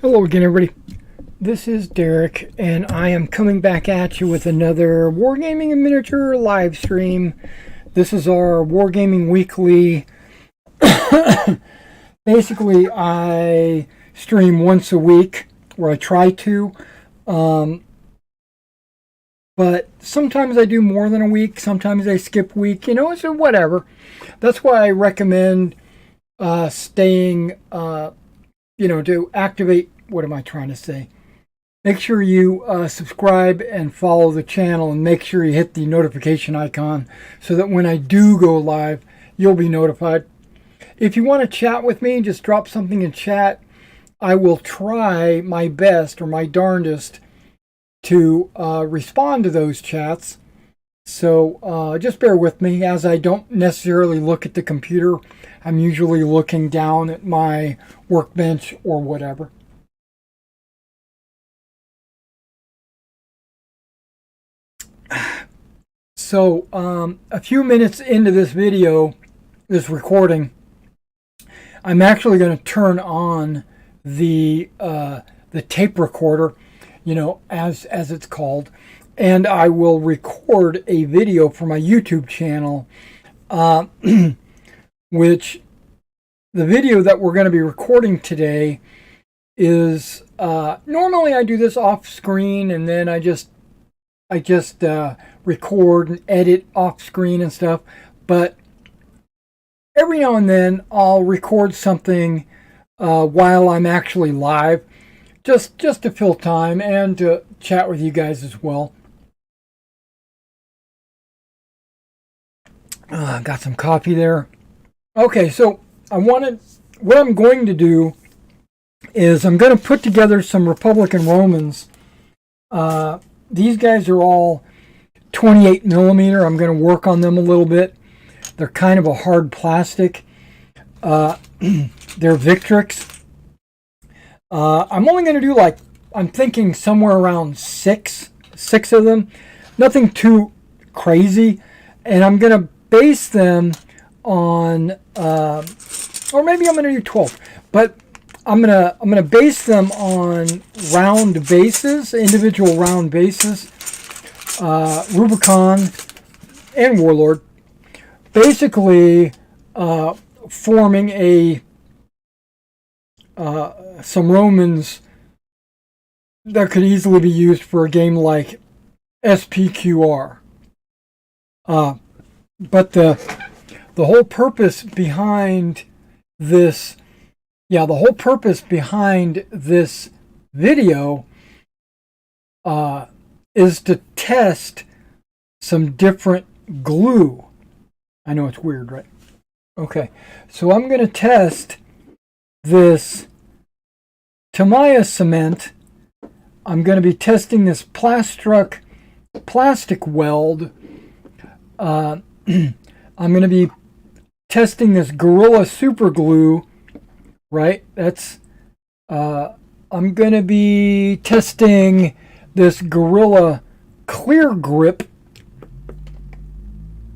Hello again, everybody. This is Derek, and I am coming back at you with another Wargaming and Miniature live stream. This is our Wargaming Weekly. Basically, I stream once a week, or I try to. But sometimes I do more than a week. Sometimes I skip week. So whatever. That's why I recommend staying, to activate. What am I trying to say? Make sure you subscribe and follow the channel, and make sure you hit the notification icon so that when I do go live, you'll be notified. If you want to chat with me, just drop something in chat. I will try my best or my darndest to respond to those chats. So just bear with me, as I don't necessarily look at the computer. I'm usually looking down at my workbench or whatever. So a few minutes into this video, this recording, I'm actually going to turn on the tape recorder, as it's called, and I will record a video for my YouTube channel, which the video that we're going to be recording today is, normally I do this off screen, and then I just record and edit off screen and stuff, but every now and then I'll record something while I'm actually live, just to fill time and to chat with you guys as well. Got some coffee there. Okay, so what I'm going to do is I'm going to put together some Republican Romans. These guys are all 28 millimeter. I'm going to work on them a little bit. They're kind of a hard plastic. They're Victrix. I'm only going to do I'm thinking somewhere around six of them. Nothing too crazy. And I'm going to base them on, or maybe I'm going to do 12. But I'm gonna base them on round bases, individual round bases. Rubicon and Warlord, basically forming some Romans that could easily be used for a game like SPQR. But the whole purpose behind this. Yeah, the whole purpose behind this video is to test some different glue. I know it's weird, right? Okay, so I'm going to test this Tamiya cement. I'm going to be testing this Plastruck plastic weld. I'm going to be testing this Gorilla super glue. Right, that's, I'm going to be testing this Gorilla Clear Grip,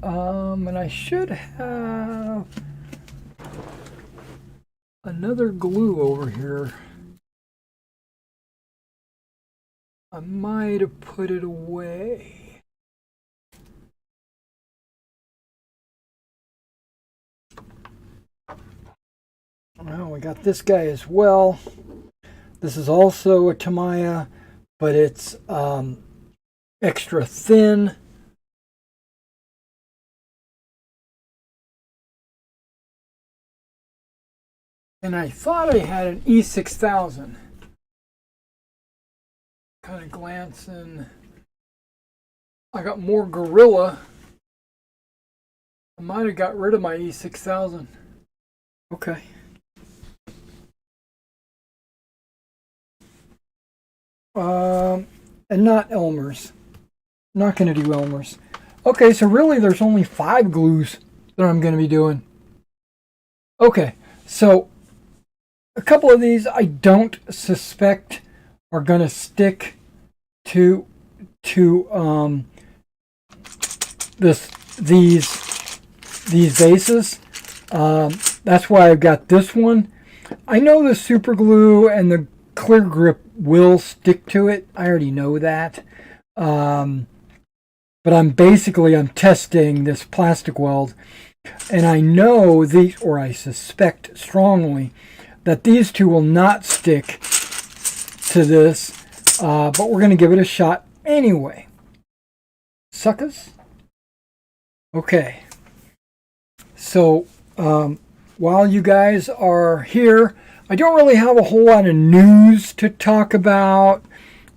and I should have another glue over here. I might have put it away. Well, we got this guy as well. This is also a Tamiya, but it's extra thin. And I thought I had an E6000. Kind of glancing. I got more Gorilla. I might have got rid of my E6000. Okay. And not Elmer's. Not going to do Elmer's. Okay, so really there's only 5 glues that I'm going to be doing. Okay, so a couple of these I don't suspect are going to stick to these bases. That's why I've got this one. I know the super glue and clear grip will stick to it. I already know that. But I'm testing this plastic weld, and I know these, or I suspect strongly, that these two will not stick to this, but we're going to give it a shot anyway. Suckers? Okay. So, while you guys are here, I don't really have a whole lot of news to talk about,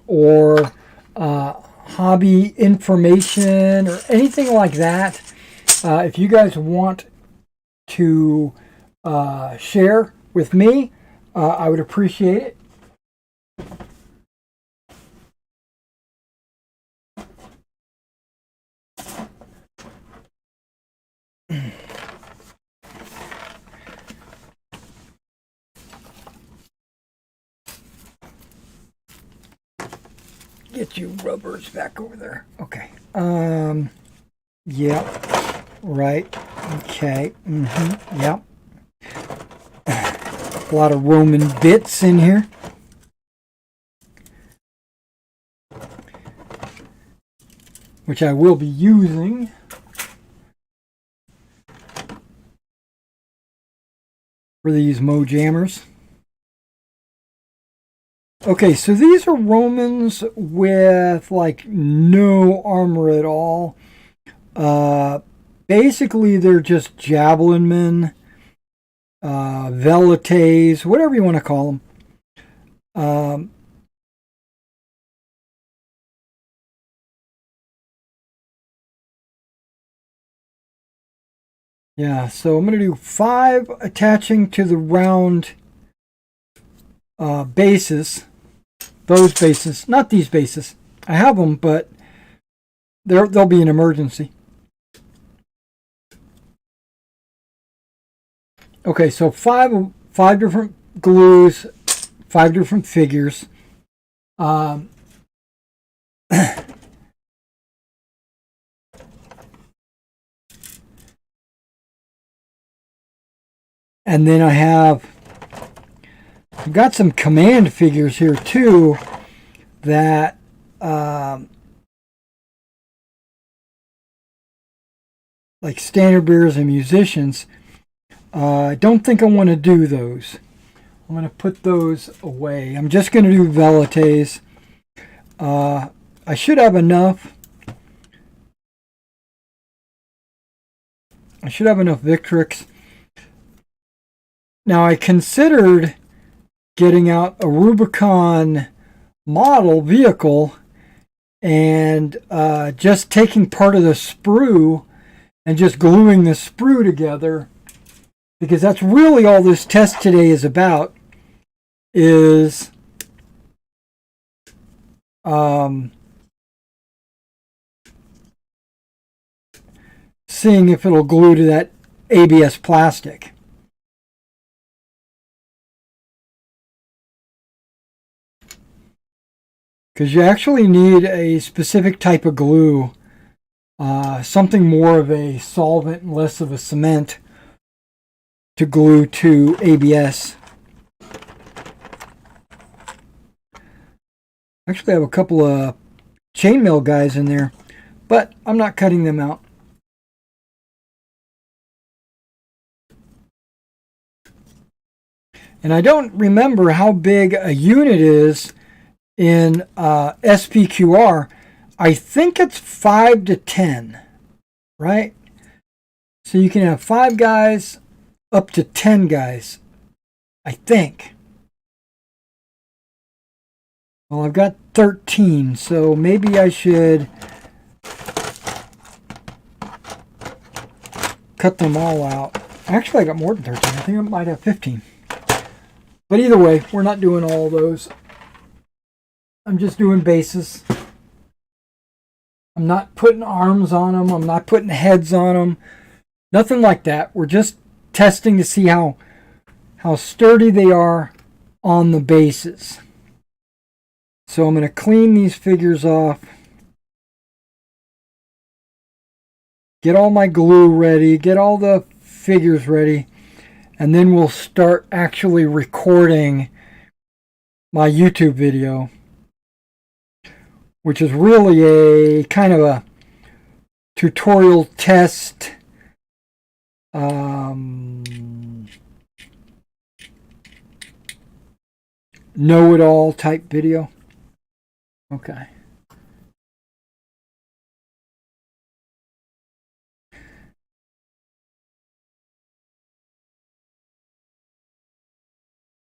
or hobby information, or anything like that. If you guys want to share with me, I would appreciate it. Get you rubbers back over there. Okay. Yep. Right. Okay. Yep. A lot of Roman bits in here. Which I will be using. For these Mojammers. Okay, so these are Romans with like no armor at all. Basically, they're just javelin men, velites, whatever you want to call them. Yeah, so I'm going to do 5 attaching to the round bases. Those bases, not these bases. I have them, but they'll be an emergency. Okay, so five different glues, 5 different figures. And then I've got some command figures here too that like standard bearers and musicians. I don't think I want to do those. I'm going to put those away. I'm just going to do velites. I should have enough. I should have enough Victrix. Now, I considered getting out a Rubicon model vehicle and just taking part of the sprue and just gluing the sprue together, because that's really all this test today is about, is seeing if it'll glue to that ABS plastic. Because you actually need a specific type of glue, something more of a solvent and less of a cement, to glue to ABS. Actually, I have a couple of chainmail guys in there, but I'm not cutting them out. And I don't remember how big a unit is in SPQR. I think it's 5 to 10, right? So you can have 5 guys up to 10 guys, I think. Well, I've got 13, so maybe I should cut them all out. Actually, I got more than 13. I think I might have 15. But either way, we're not doing all those. I'm just doing bases. I'm not putting arms on them. I'm not putting heads on them. Nothing like that. We're just testing to see how sturdy they are on the bases. So I'm going to clean these figures off. Get all my glue ready. Get all the figures ready. And then we'll start actually recording my YouTube video, which is really a kind of a tutorial test know-it-all type video. Okay.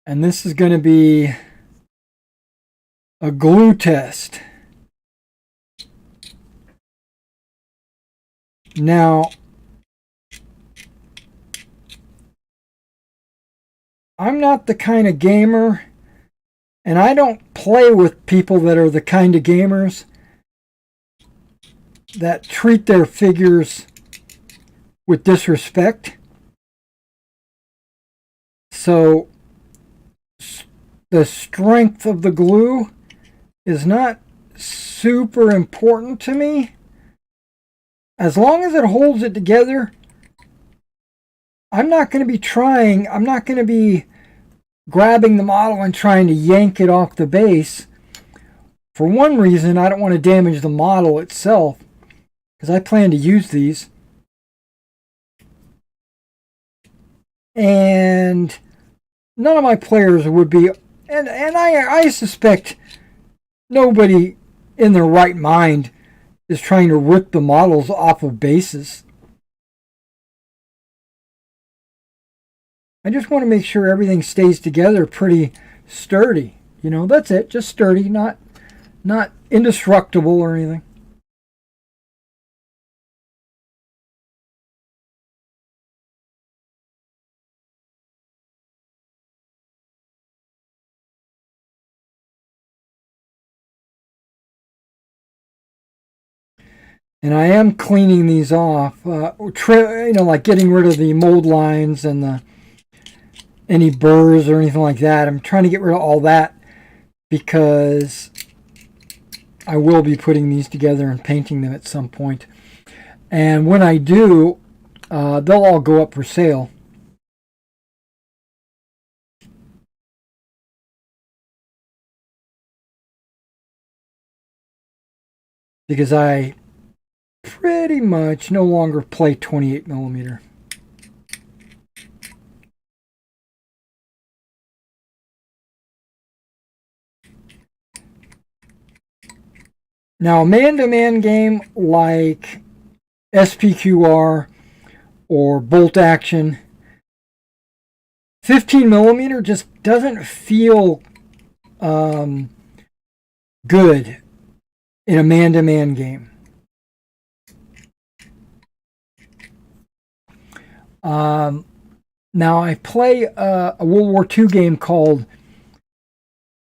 And this is going to be a glue test. Now, I'm not the kind of gamer, and I don't play with people that are the kind of gamers that treat their figures with disrespect. So, the strength of the glue is not super important to me. As long as it holds it together, I'm not going to be grabbing the model and trying to yank it off the base. For one reason, I don't want to damage the model itself, because I plan to use these. And none of my players would be, and I suspect nobody in their right mind is trying to rip the models off of bases. I just want to make sure everything stays together pretty sturdy. You know, that's it. Just sturdy, not indestructible or anything. And I am cleaning these off, like getting rid of the mold lines and any burrs or anything like that. I'm trying to get rid of all that because I will be putting these together and painting them at some point. And when I do, they'll all go up for sale. Because I pretty much no longer play 28 millimeter. Now, a man-to-man game like SPQR or Bolt Action, 15 millimeter just doesn't feel good in a man-to-man game. Now, I play a World War II game called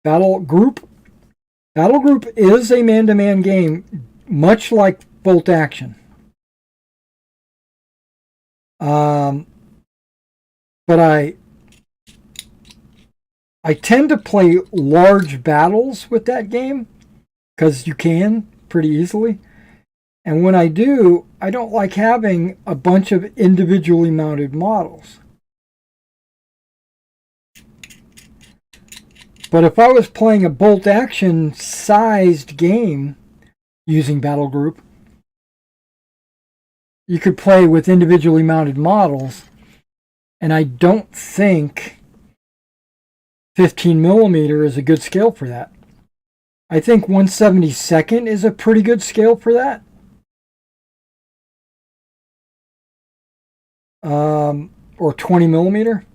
Battle Group. Battle Group is a man-to-man game, much like Bolt Action. But I tend to play large battles with that game because you can pretty easily. And when I do, I don't like having a bunch of individually mounted models. But if I was playing a Bolt Action sized game using Battle Group, you could play with individually mounted models. And I don't think 15 millimeter is a good scale for that. I think 1/72 is a pretty good scale for that. Or 20 millimeter.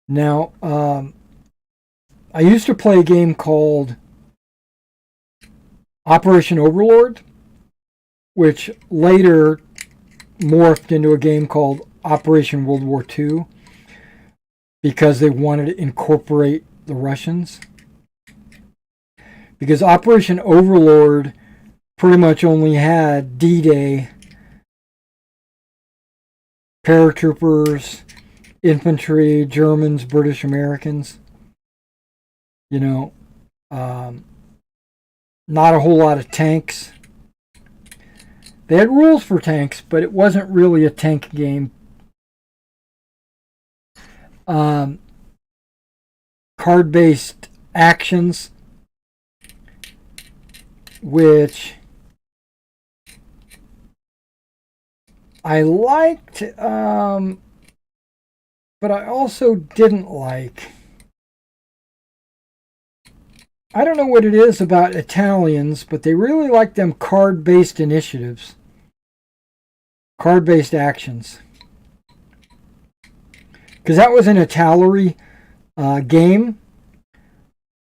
Now, I used to play a game called Operation Overlord, which later morphed into a game called Operation World War II because they wanted to incorporate the Russians. Because Operation Overlord pretty much only had D-Day, paratroopers, infantry, Germans, British, Americans. You know, not a whole lot of tanks. They had rules for tanks, but it wasn't really a tank game. Card-based actions, which I liked, but I also didn't like. I don't know what it is about Italians, but they really like them card-based initiatives. Card-based actions. Because that was an Italeri game.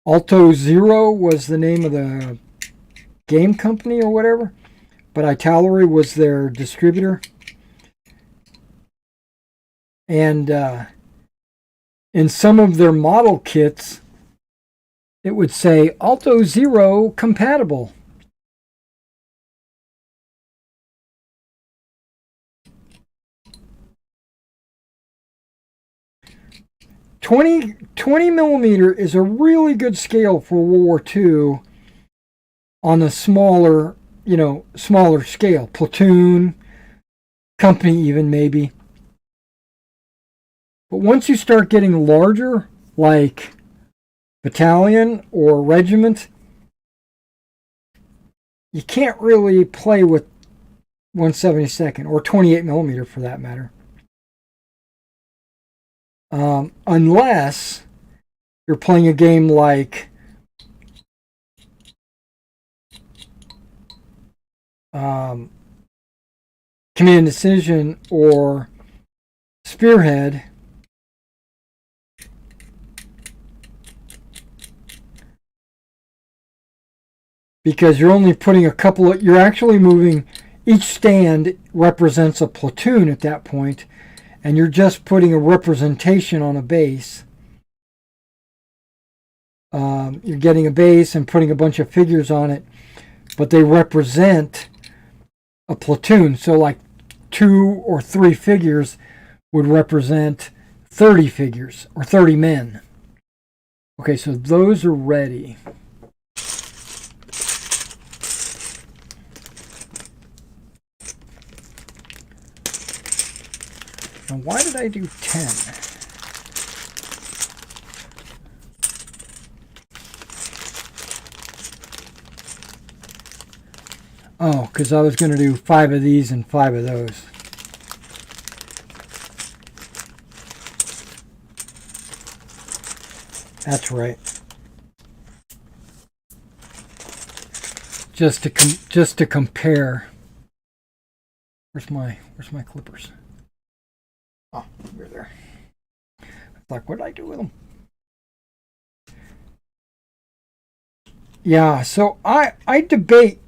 Alto Zero was the name of the game company or whatever. But Italeri was their distributor. And in some of their model kits, it would say Alto Zero compatible. .20 millimeter is a really good scale for World War II on a smaller, smaller scale. Platoon, company even maybe. But once you start getting larger, like battalion or regiment, you can't really play with 1/72 or 28 millimeter for that matter. Unless you're playing a game like Command Decision or Spearhead, because you're only putting a couple of, you're actually moving, each stand represents a platoon at that point, and you're just putting a representation on a base. You're getting a base and putting a bunch of figures on it, but they represent a platoon. So like 2 or 3 figures would represent 30 figures or 30 men. Okay, so those are ready. Now, why did I do 10? Oh, because I was going to do 5 of these and 5 of those. That's right. Just to compare. Where's my clippers? Oh, they're there. It's like, what did I do with them? Yeah, so I debate.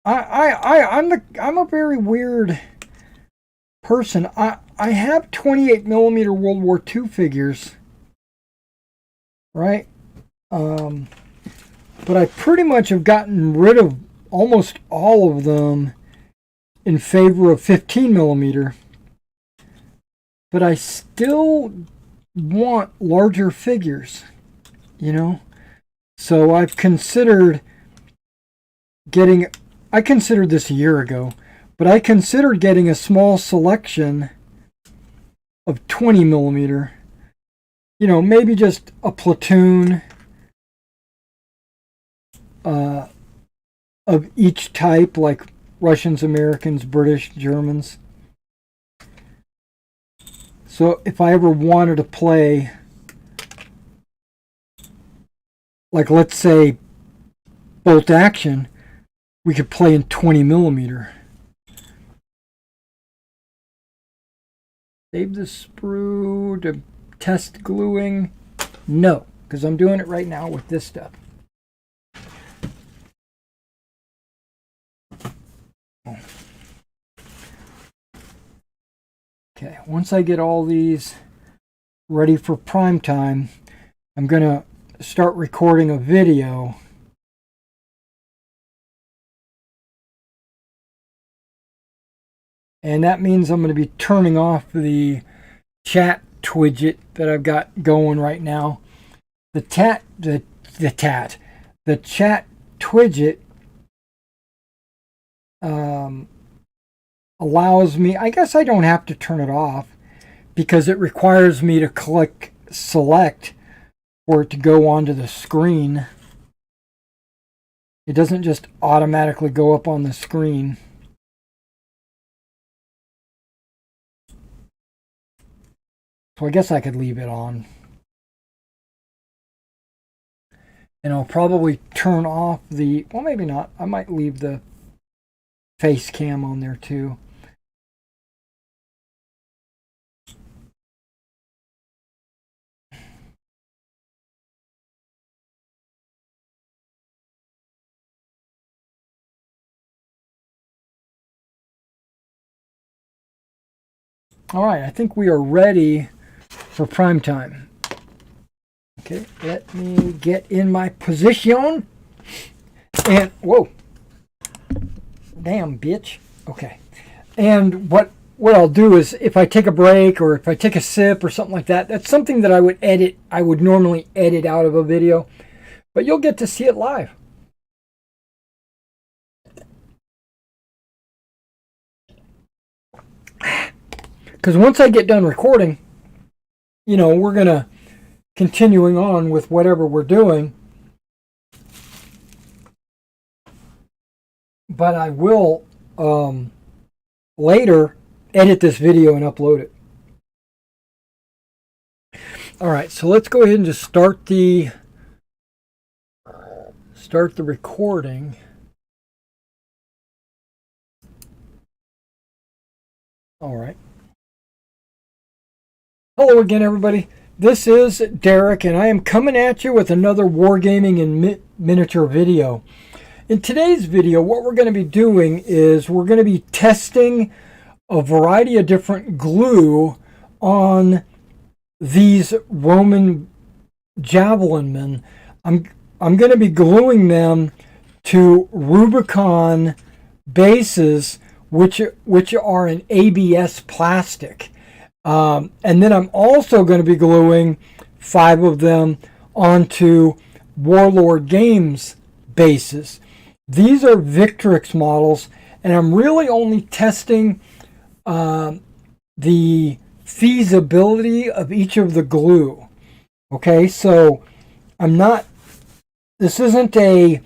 I'm a very weird person. I have 28 millimeter World War II figures, right? But I pretty much have gotten rid of almost all of them in favor of 15 millimeter. But I still want larger figures, So I've considered getting, I considered this a year ago, but I considered getting a small selection of 20 millimeter, maybe just a platoon of each type, like Russians, Americans, British, Germans. So if I ever wanted to play, like let's say bolt action, we could play in 20 millimeter. Save the sprue to test gluing. No, because I'm doing it right now with this stuff. Okay, once I get all these ready for prime time, I'm going to start recording a video. And that means I'm going to be turning off the chat widget that I've got going right now. The chat widget allows me, I guess I don't have to turn it off because it requires me to click select for it to go onto the screen. It doesn't just automatically go up on the screen. So I guess I could leave it on. And I'll probably turn off the, well, maybe not. I might leave the face cam on there too. All right, I think we are ready for prime time. Okay, let me get in my position. And, whoa. Damn, bitch. Okay. And what I'll do is, if I take a break or if I take a sip or something like that, that's something that I would edit. I would normally edit out of a video, but you'll get to see it live. Because once I get done recording, you know, we're going to continuing on with whatever we're doing. But I will later edit this video and upload it. All right, so let's go ahead and just start the recording. All right. Hello again, everybody. This is Derek, and I am coming at you with another Wargaming and miniature video. In today's video, what we're going to be doing is we're going to be testing a variety of different glue on these Roman javelin men. I'm going to be gluing them to Rubicon bases, which are an ABS plastic. And then I'm also going to be gluing 5 of them onto Warlord Games bases. These are Victrix models, and I'm really only testing the feasibility of each of the glue. Okay, so I'm not. This isn't a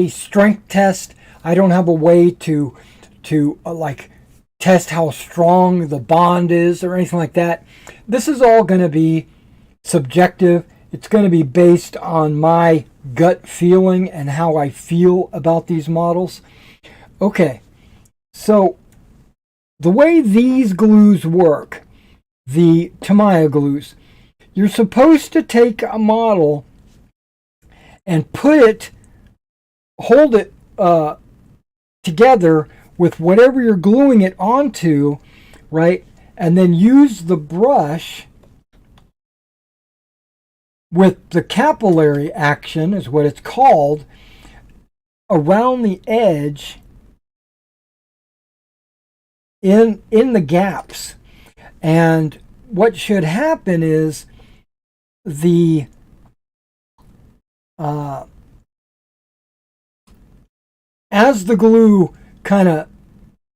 strength test. I don't have a way to like test how strong the bond is or anything like that. This is all going to be subjective. It's going to be based on my gut feeling and how I feel about these models. Okay, so the way these glues work, the Tamiya glues, you're supposed to take a model and hold it together with whatever you're gluing it onto, right? And then use the brush with the capillary action, is what it's called, around the edge in the gaps. And what should happen is the as the glue kind of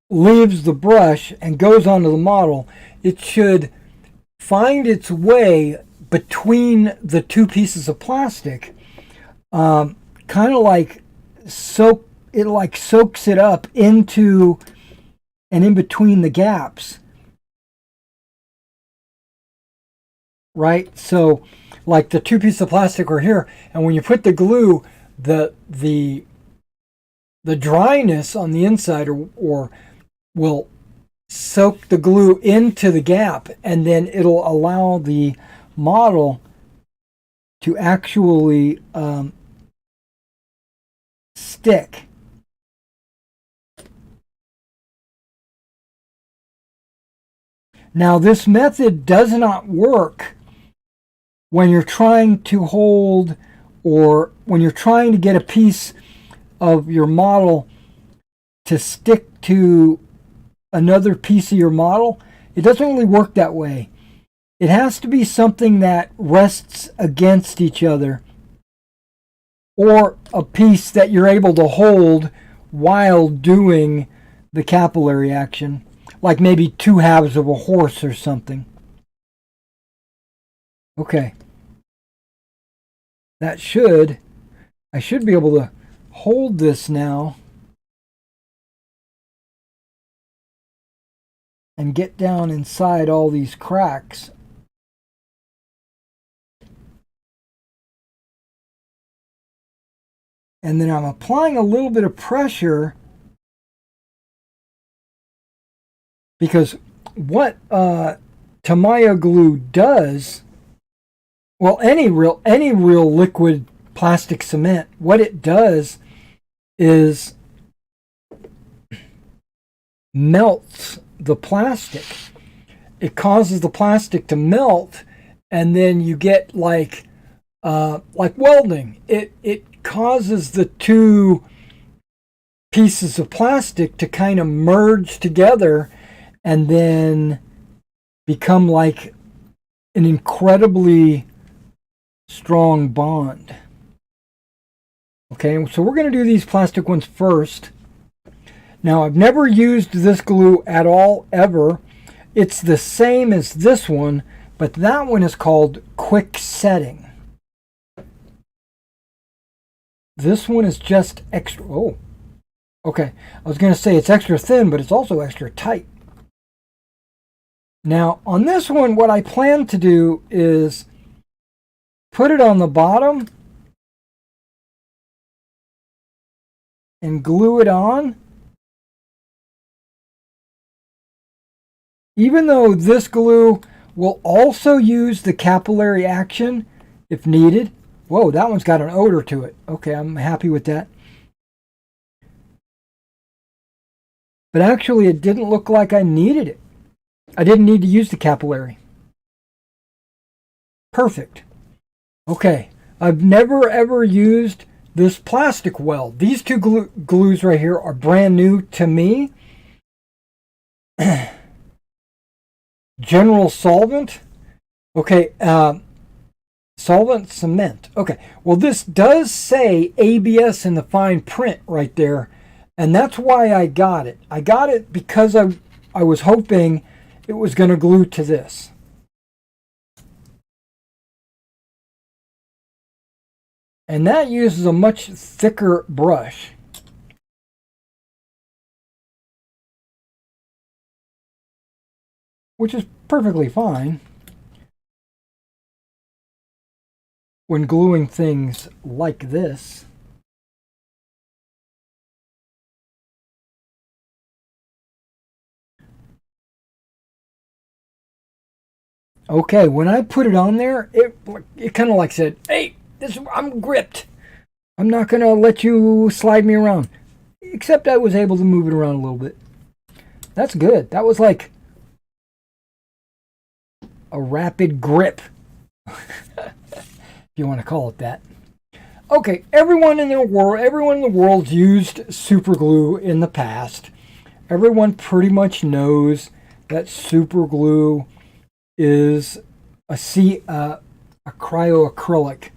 leaves the brush and goes onto the model, it should find its way between the 2 pieces of plastic, kind of like soaks it up into and in between the gaps, right? So like the 2 pieces of plastic are here, and when you put the glue, the dryness on the inside or will soak the glue into the gap, and then it'll allow the model to actually stick. Now, this method does not work when you're trying to hold, or when you're trying to get a piece of your model to stick to another piece of your model. It doesn't really work that way. It has to be something that rests against each other, or a piece that you're able to hold while doing the capillary action, like maybe 2 halves of a horse or something. Okay. I should be able to hold this now and get down inside all these cracks. And then I'm applying a little bit of pressure because what Tamiya glue does, well, any real liquid plastic cement, what it does is melts the plastic. It causes the plastic to melt, and then you get like welding. It causes the two pieces of plastic to kind of merge together and then become like an incredibly strong bond. Okay, so we're going to do these plastic ones first. Now, I've never used this glue at all, ever. It's the same as this one, but that one is called quick setting. This one is just extra, okay. I was going to say it's extra thin, but it's also extra tight. Now, on this one, what I plan to do is put it on the bottom and glue it on. Even though this glue will also use the capillary action if needed. Whoa, that one's got an odor to it. Okay, I'm happy with that. But actually, it didn't look like I needed it. I didn't need to use the capillary. Perfect. Okay, I've never ever used this plastic weld. These two glues right here are brand new to me. General solvent. Okay, solvent cement. Okay, well, this does say ABS in the fine print right there, and that's why I got it. I got it because I was hoping it was going to glue to this. And that uses a much thicker brush. Which is perfectly fine when gluing things like this. Okay, when I put it on there, it kind of like said, "Hey, I'm gripped. I'm not going to let you slide me around." Except I was able to move it around a little bit. That's good. That was like a rapid grip, if you want to call it that. Okay, everyone in the world's used super glue in the past. Everyone pretty much knows that super glue is a cryoacrylic.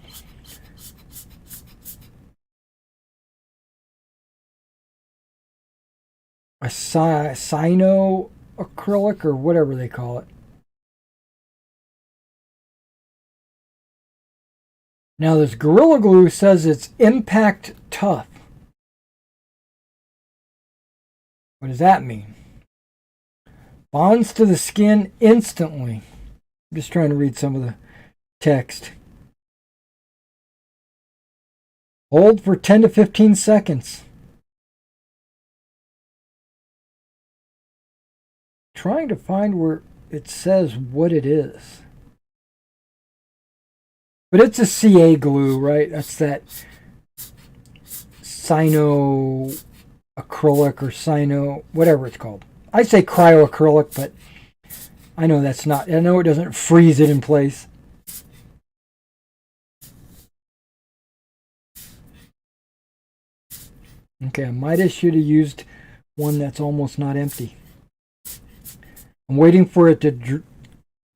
A cyanoacrylic, or whatever they call it. Now, this Gorilla Glue says it's impact tough. What does that mean? Bonds to the skin instantly. I'm just trying to read some of the text. Hold for 10 to 15 seconds. Trying to find where it says what it is. But it's a CA glue, right? That's that cyanoacrylic or cyano, whatever it's called. I say cryoacrylic, but I know that's not. I know it doesn't freeze it in place. Okay, I might have should have used one that's almost not empty. I'm waiting for it to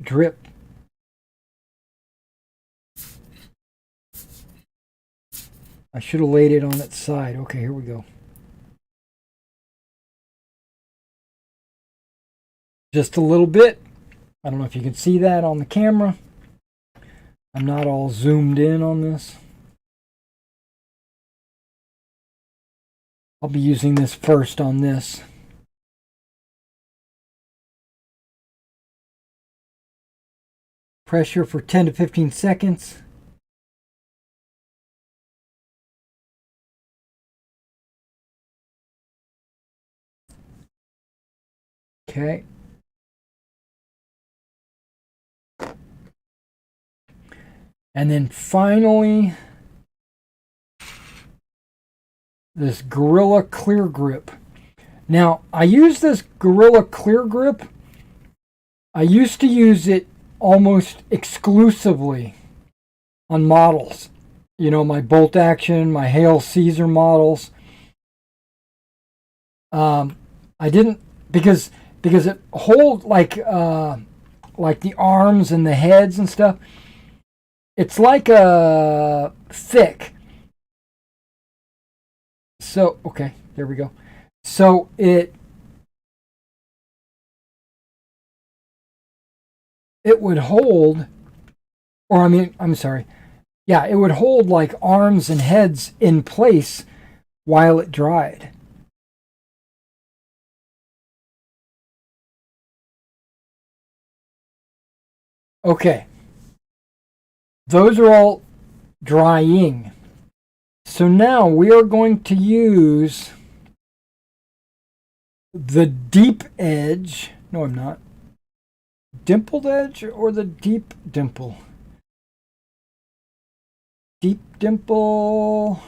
drip. I should have laid it on its side. Okay, here we go. just a little bit. I don't know if you can see that on the camera. I'm not all zoomed in on this. I'll be using this first on this. Pressure for 10 to 15 seconds. Okay. And then finally, this Gorilla Clear Grip. Now, I use this Gorilla Clear Grip. I used to use it almost exclusively on models. You know, my Bolt Action, my Hail Caesar models. I didn't, because it holds like the arms and the heads and stuff. It's like a thick. So, okay, there we go. So it would hold, or I'm sorry. Yeah, it would hold like arms and heads in place while it dried. Okay. Those are all drying. So now we are going to use the deep edge. No, I'm not. Dimpled edge or the deep dimple? Deep dimple.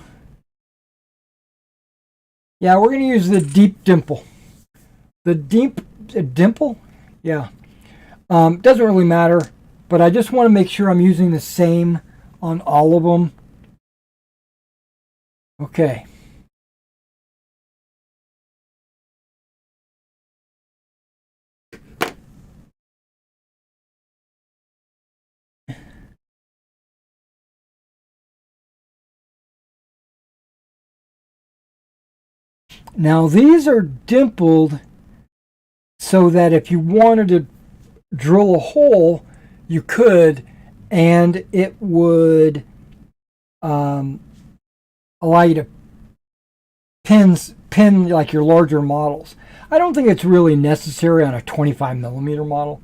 Yeah, we're going to use the deep dimple. The deep dimple? Yeah. Doesn't really matter, but I just want to make sure I'm using the same on all of them. Okay. Now these are dimpled so that if you wanted to drill a hole, you could, and it would allow you to pin like your larger models. I don't think it's really necessary on a 25 millimeter model.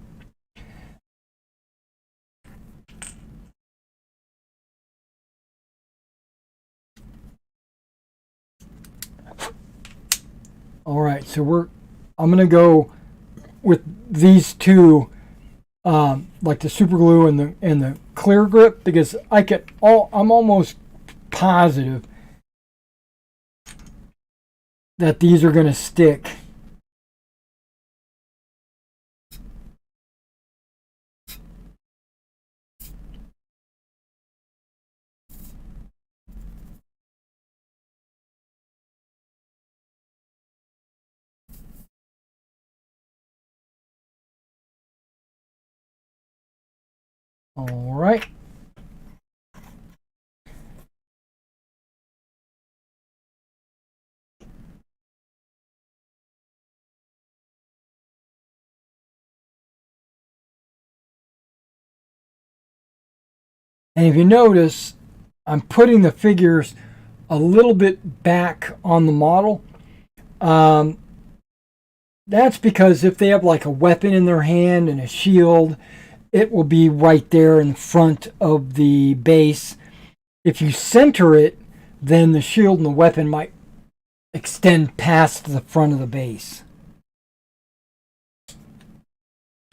All right, so I'm gonna go with these two, like the super glue and the clear grip, because I'm almost positive that these are gonna stick. All right. And if you notice, I'm putting the figures a little bit back on the model. That's because if they have like a weapon in their hand and a shield, it will be right there in front of the base. If you center it, then the shield and the weapon might extend past the front of the base.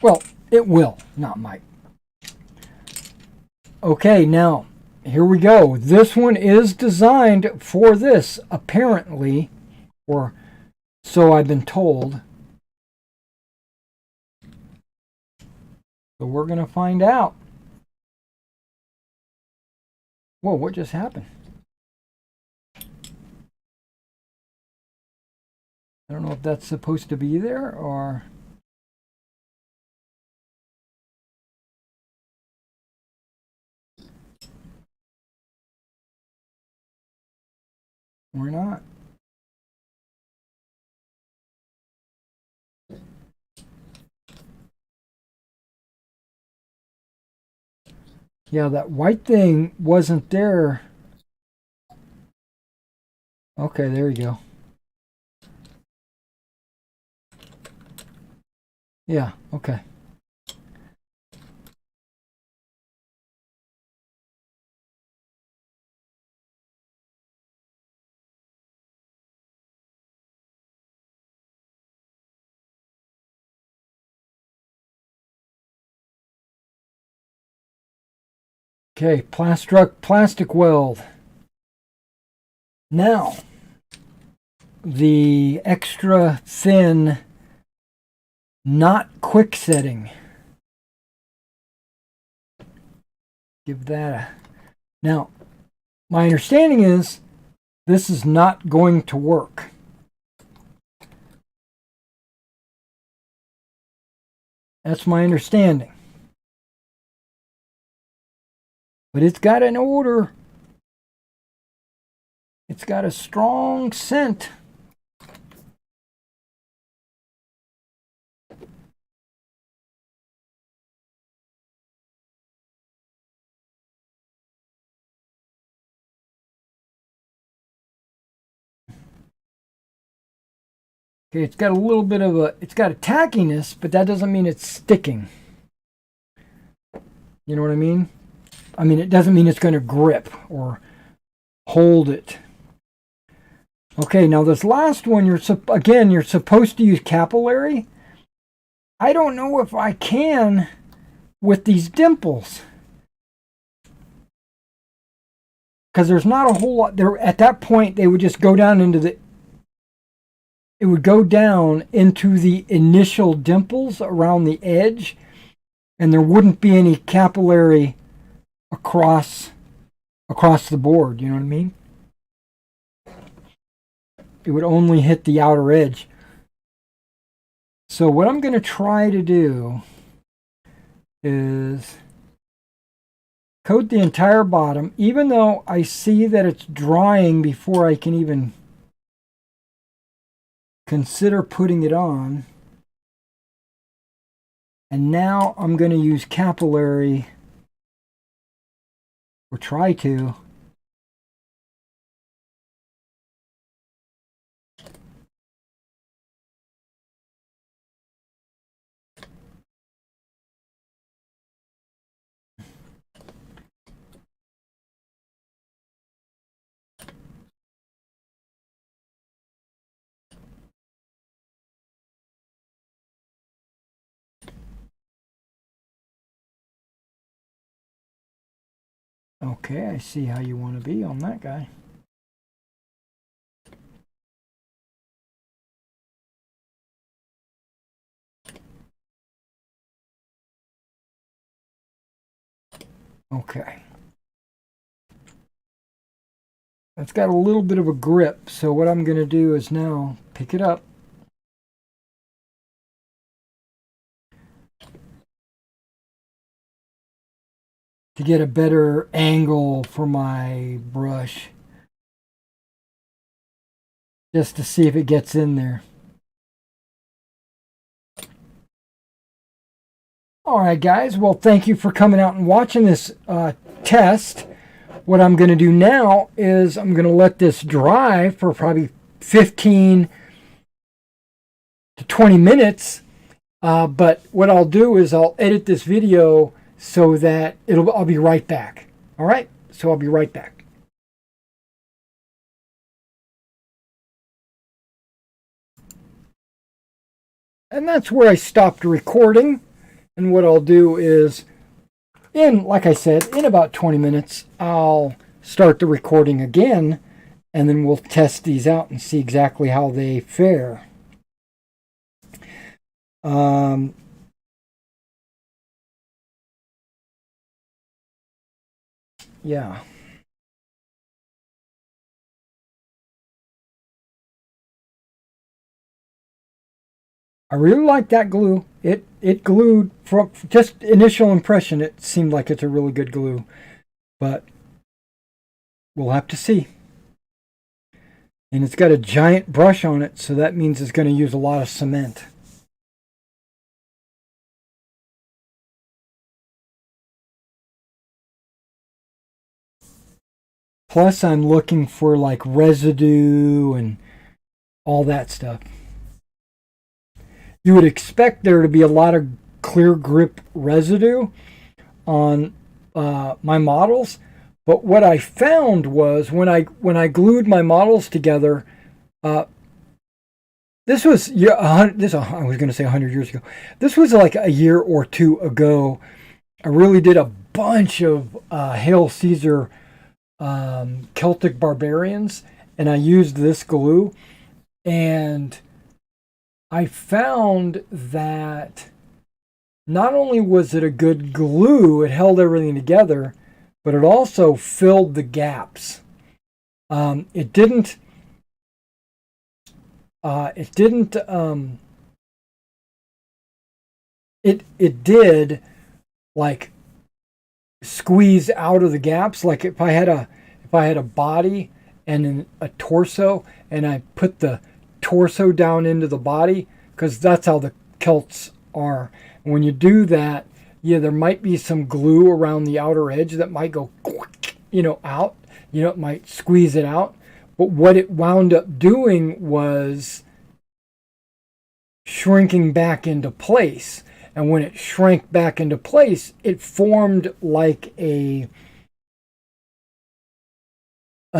Well, it will, not might. Okay, now, here we go. This one is designed for this, apparently, or so I've been told. So we're going to find out. Whoa, what just happened? I don't know if that's supposed to be there or... or not. Yeah, that white thing wasn't there. Okay, there you go. Yeah, okay. Okay, plastic weld. Now, the extra thin, not quick setting. Give that a... Now, my understanding is this is not going to work. That's my understanding. But it's got an odor. It's got a strong scent. Okay, it's got a little bit of a, it's got a tackiness, but that doesn't mean it's sticking. You know what I mean? I mean, it doesn't mean it's going to grip or hold it. Okay, now this last one, you're supposed to use capillary. I don't know if I can with these dimples, because there's not a whole lot there. At that point, they would just go down into the, it would go down into the initial dimples around the edge, and there wouldn't be any capillary across the board. You know what I mean? It would only hit the outer edge. So what I'm going to try to do is coat the entire bottom, even though I see that it's drying before I can even consider putting it on. And now I'm going to use capillary, or try to. Okay, I see how you want to be on that guy. Okay. It's got a little bit of a grip, so what I'm going to do is now pick it up. To get a better angle for my brush. Just to see if it gets in there. Alright guys, well thank you for coming out and watching this test. What I'm going to do now is I'm going to let this dry for probably 15 to 20 minutes. But what I'll do is I'll edit this video so that I'll be right back. Alright, so I'll be right back. And that's where I stopped recording. And what I'll do is, like I said, in about 20 minutes, I'll start the recording again, and then we'll test these out and see exactly how they fare. Yeah. I really like that glue. It glued, from just initial impression, it seemed like it's a really good glue. But we'll have to see. And it's got a giant brush on it, so that means it's going to use a lot of cement. Plus, I'm looking for like residue and all that stuff. You would expect there to be a lot of clear grip residue on my models, but what I found was when I glued my models together, this was I was going to say 100 years ago. This was like a year or two ago. I really did a bunch of Hail Caesar Celtic barbarians, and I used this glue, and I found that not only was it a good glue, it held everything together, but it also filled the gaps. It didn't did like squeeze out of the gaps. Like if I had a body and a torso, and I put the torso down into the body, because that's how the Celts are. And when you do that, yeah, there might be some glue around the outer edge that might go, out. It might squeeze it out. But what it wound up doing was shrinking back into place. And when it shrank back into place, it formed like a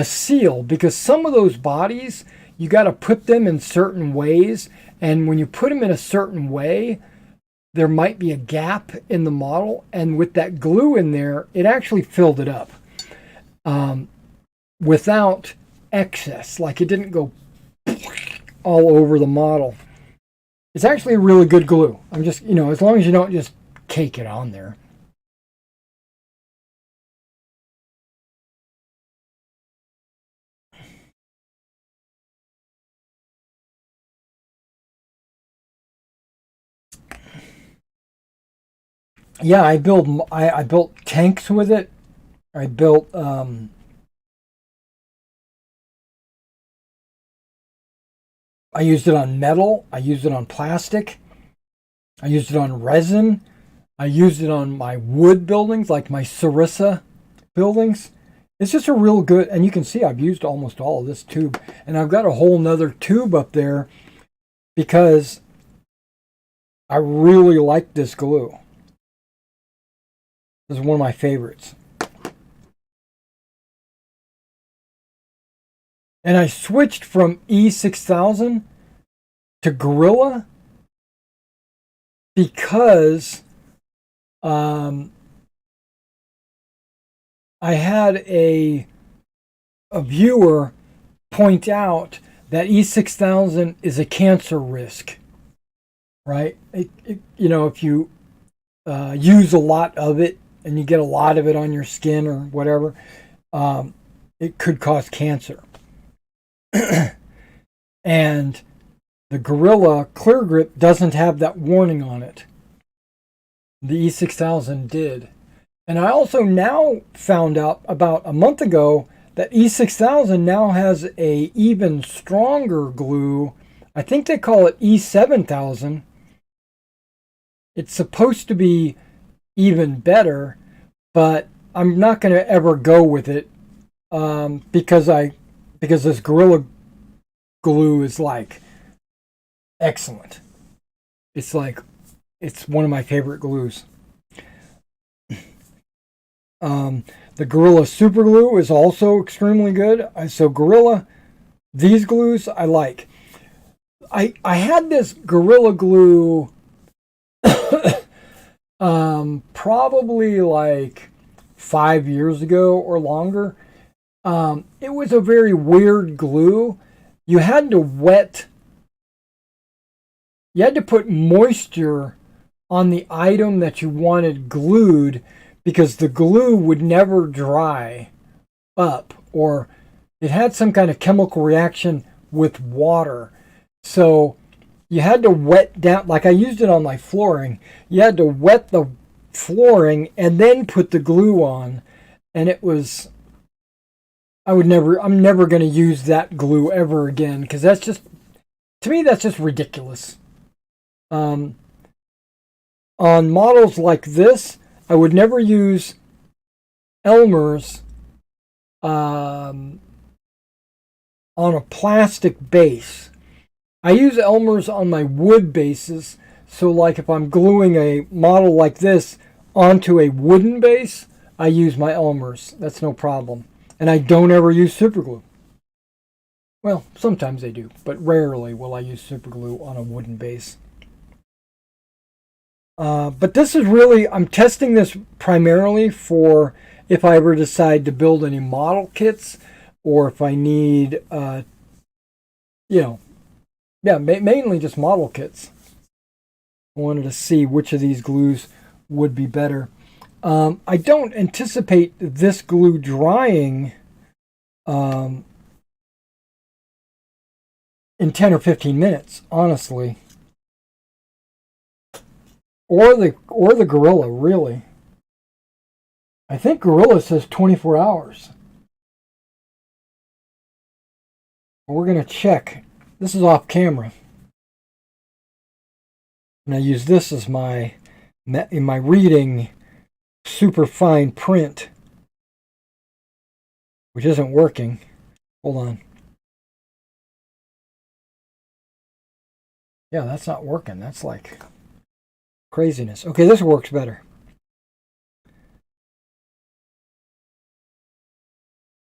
seal, because some of those bodies, you got to put them in certain ways. And when you put them in a certain way, there might be a gap in the model. And with that glue in there, it actually filled it up without excess. Like it didn't go all over the model. It's actually a really good glue. I'm just, as long as you don't just cake it on there. Yeah, I built tanks with it. I built I used it on metal. I used it on plastic. I used it on resin. I used it on my wood buildings, like my Sarissa buildings. It's just a real good, and you can see I've used almost all of this tube. And I've got a whole nother tube up there because I really like this glue. This is one of my favorites. And I switched from E6000 to Gorilla because I had a viewer point out that E6000 is a cancer risk, right? If you use a lot of it and you get a lot of it on your skin or whatever, it could cause cancer. And the Gorilla Clear Grip doesn't have that warning on it. The E6000 did. And I also now found out about a month ago that E6000 now has a even stronger glue. I think they call it E7000. It's supposed to be even better, but I'm not going to ever go with it because this Gorilla glue is like excellent. It's one of my favorite glues. The Gorilla Super Glue is also extremely good. So Gorilla, these glues I like. I had this Gorilla Glue probably like 5 years ago or longer. It was a very weird glue. You had to put moisture on the item that you wanted glued, because the glue would never dry up, or it had some kind of chemical reaction with water. So you had to wet down, like I used it on my flooring. You had to wet the flooring and then put the glue on. And it was, I'm never going to use that glue ever again, because to me, that's just ridiculous. On models like this, I would never use Elmer's um, on a plastic base. I use Elmer's on my wood bases. So like if I'm gluing a model like this onto a wooden base, I use my Elmer's. That's no problem. And I don't ever use super glue. Well, sometimes I do, but rarely will I use super glue on a wooden base. But this is really, I'm testing this primarily for if I ever decide to build any model kits, or if I need, mainly just model kits. I wanted to see which of these glues would be better. I don't anticipate this glue drying in 10 or 15 minutes, honestly. Or the Gorilla, really. I think Gorilla says 24 hours. We're going to check. This is off camera. And I use this as my reading super fine print, which isn't working. Hold on. Yeah, that's not working. That's like craziness. Okay, this works better.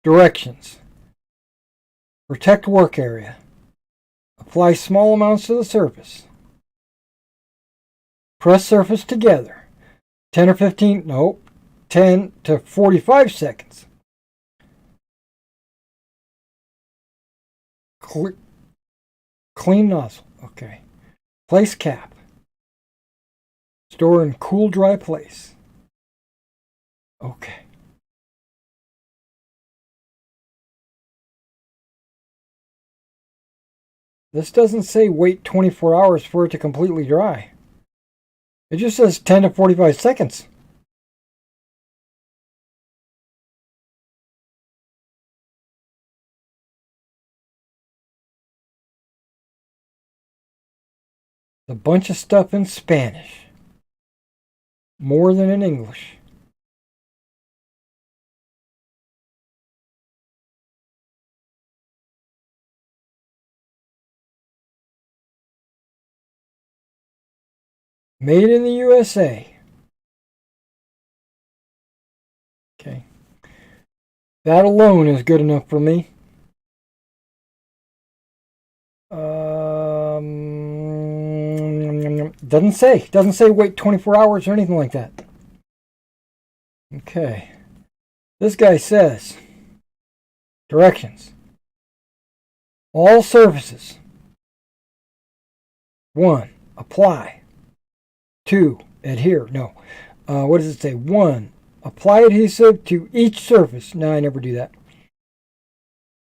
Directions. Protect work area. Apply small amounts to the surface. Press surface together. 10 or 15, nope, 10 to 45 seconds. Clean nozzle. Okay. Place cap. Store in cool, dry place. Okay. This doesn't say wait 24 hours for it to completely dry. It just says 10 to 45 seconds. A bunch of stuff in Spanish. More than in English. Made in the USA. Okay. That alone is good enough for me. Doesn't say wait 24 hours or anything like that. Okay. This guy says directions. All surfaces. 1. Apply. 2. Adhere. No. What does it say? 1. Apply adhesive to each surface. No, I never do that.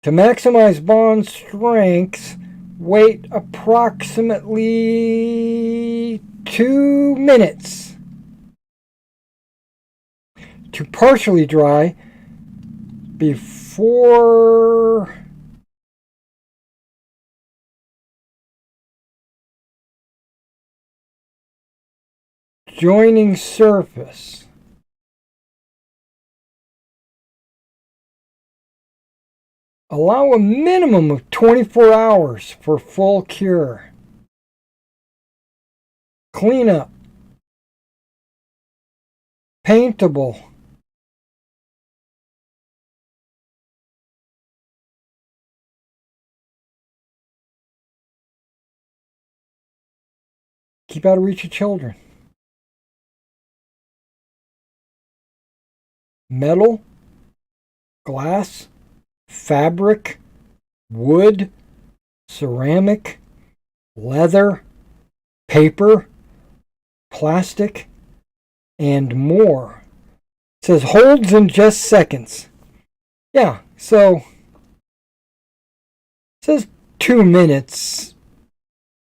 To maximize bond strength, wait approximately 2 minutes. To partially dry before joining surface. Allow a minimum of 24 hours for full cure. Cleanup. Paintable. Keep out of reach of children. Metal. Glass. Fabric. Wood. Ceramic. Leather. Paper. Plastic. And more. It says holds in just seconds. Yeah, so it says 2 minutes,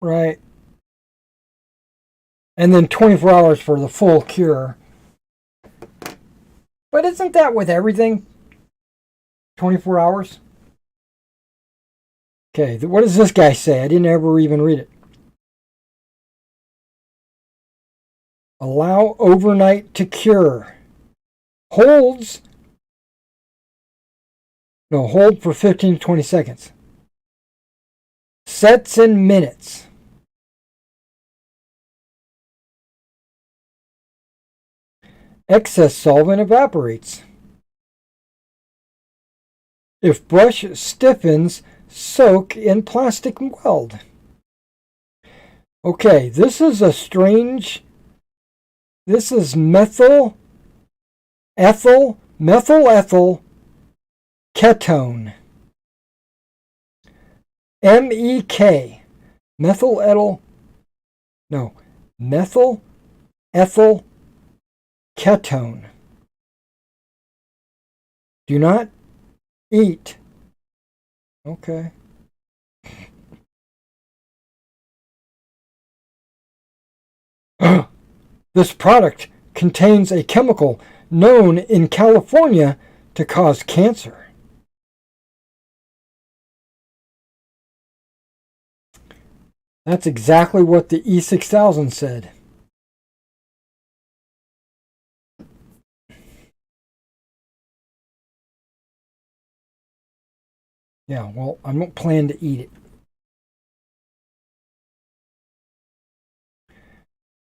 right? And then 24 hours for the full cure. But isn't that with everything? 24 hours? Okay, what does this guy say? I didn't ever even read it. Allow overnight to cure. Holds No, hold for 15 to 20 seconds. Sets in minutes. Excess solvent evaporates. If brush stiffens, soak in plastic weld. Okay, this is a strange... This is methyl ethyl ketone. MEK. Methyl ethyl ketone. Do not eat. Okay. This product contains a chemical known in California to cause cancer. That's exactly what the E6000 said. Yeah, well, I don't plan to eat it.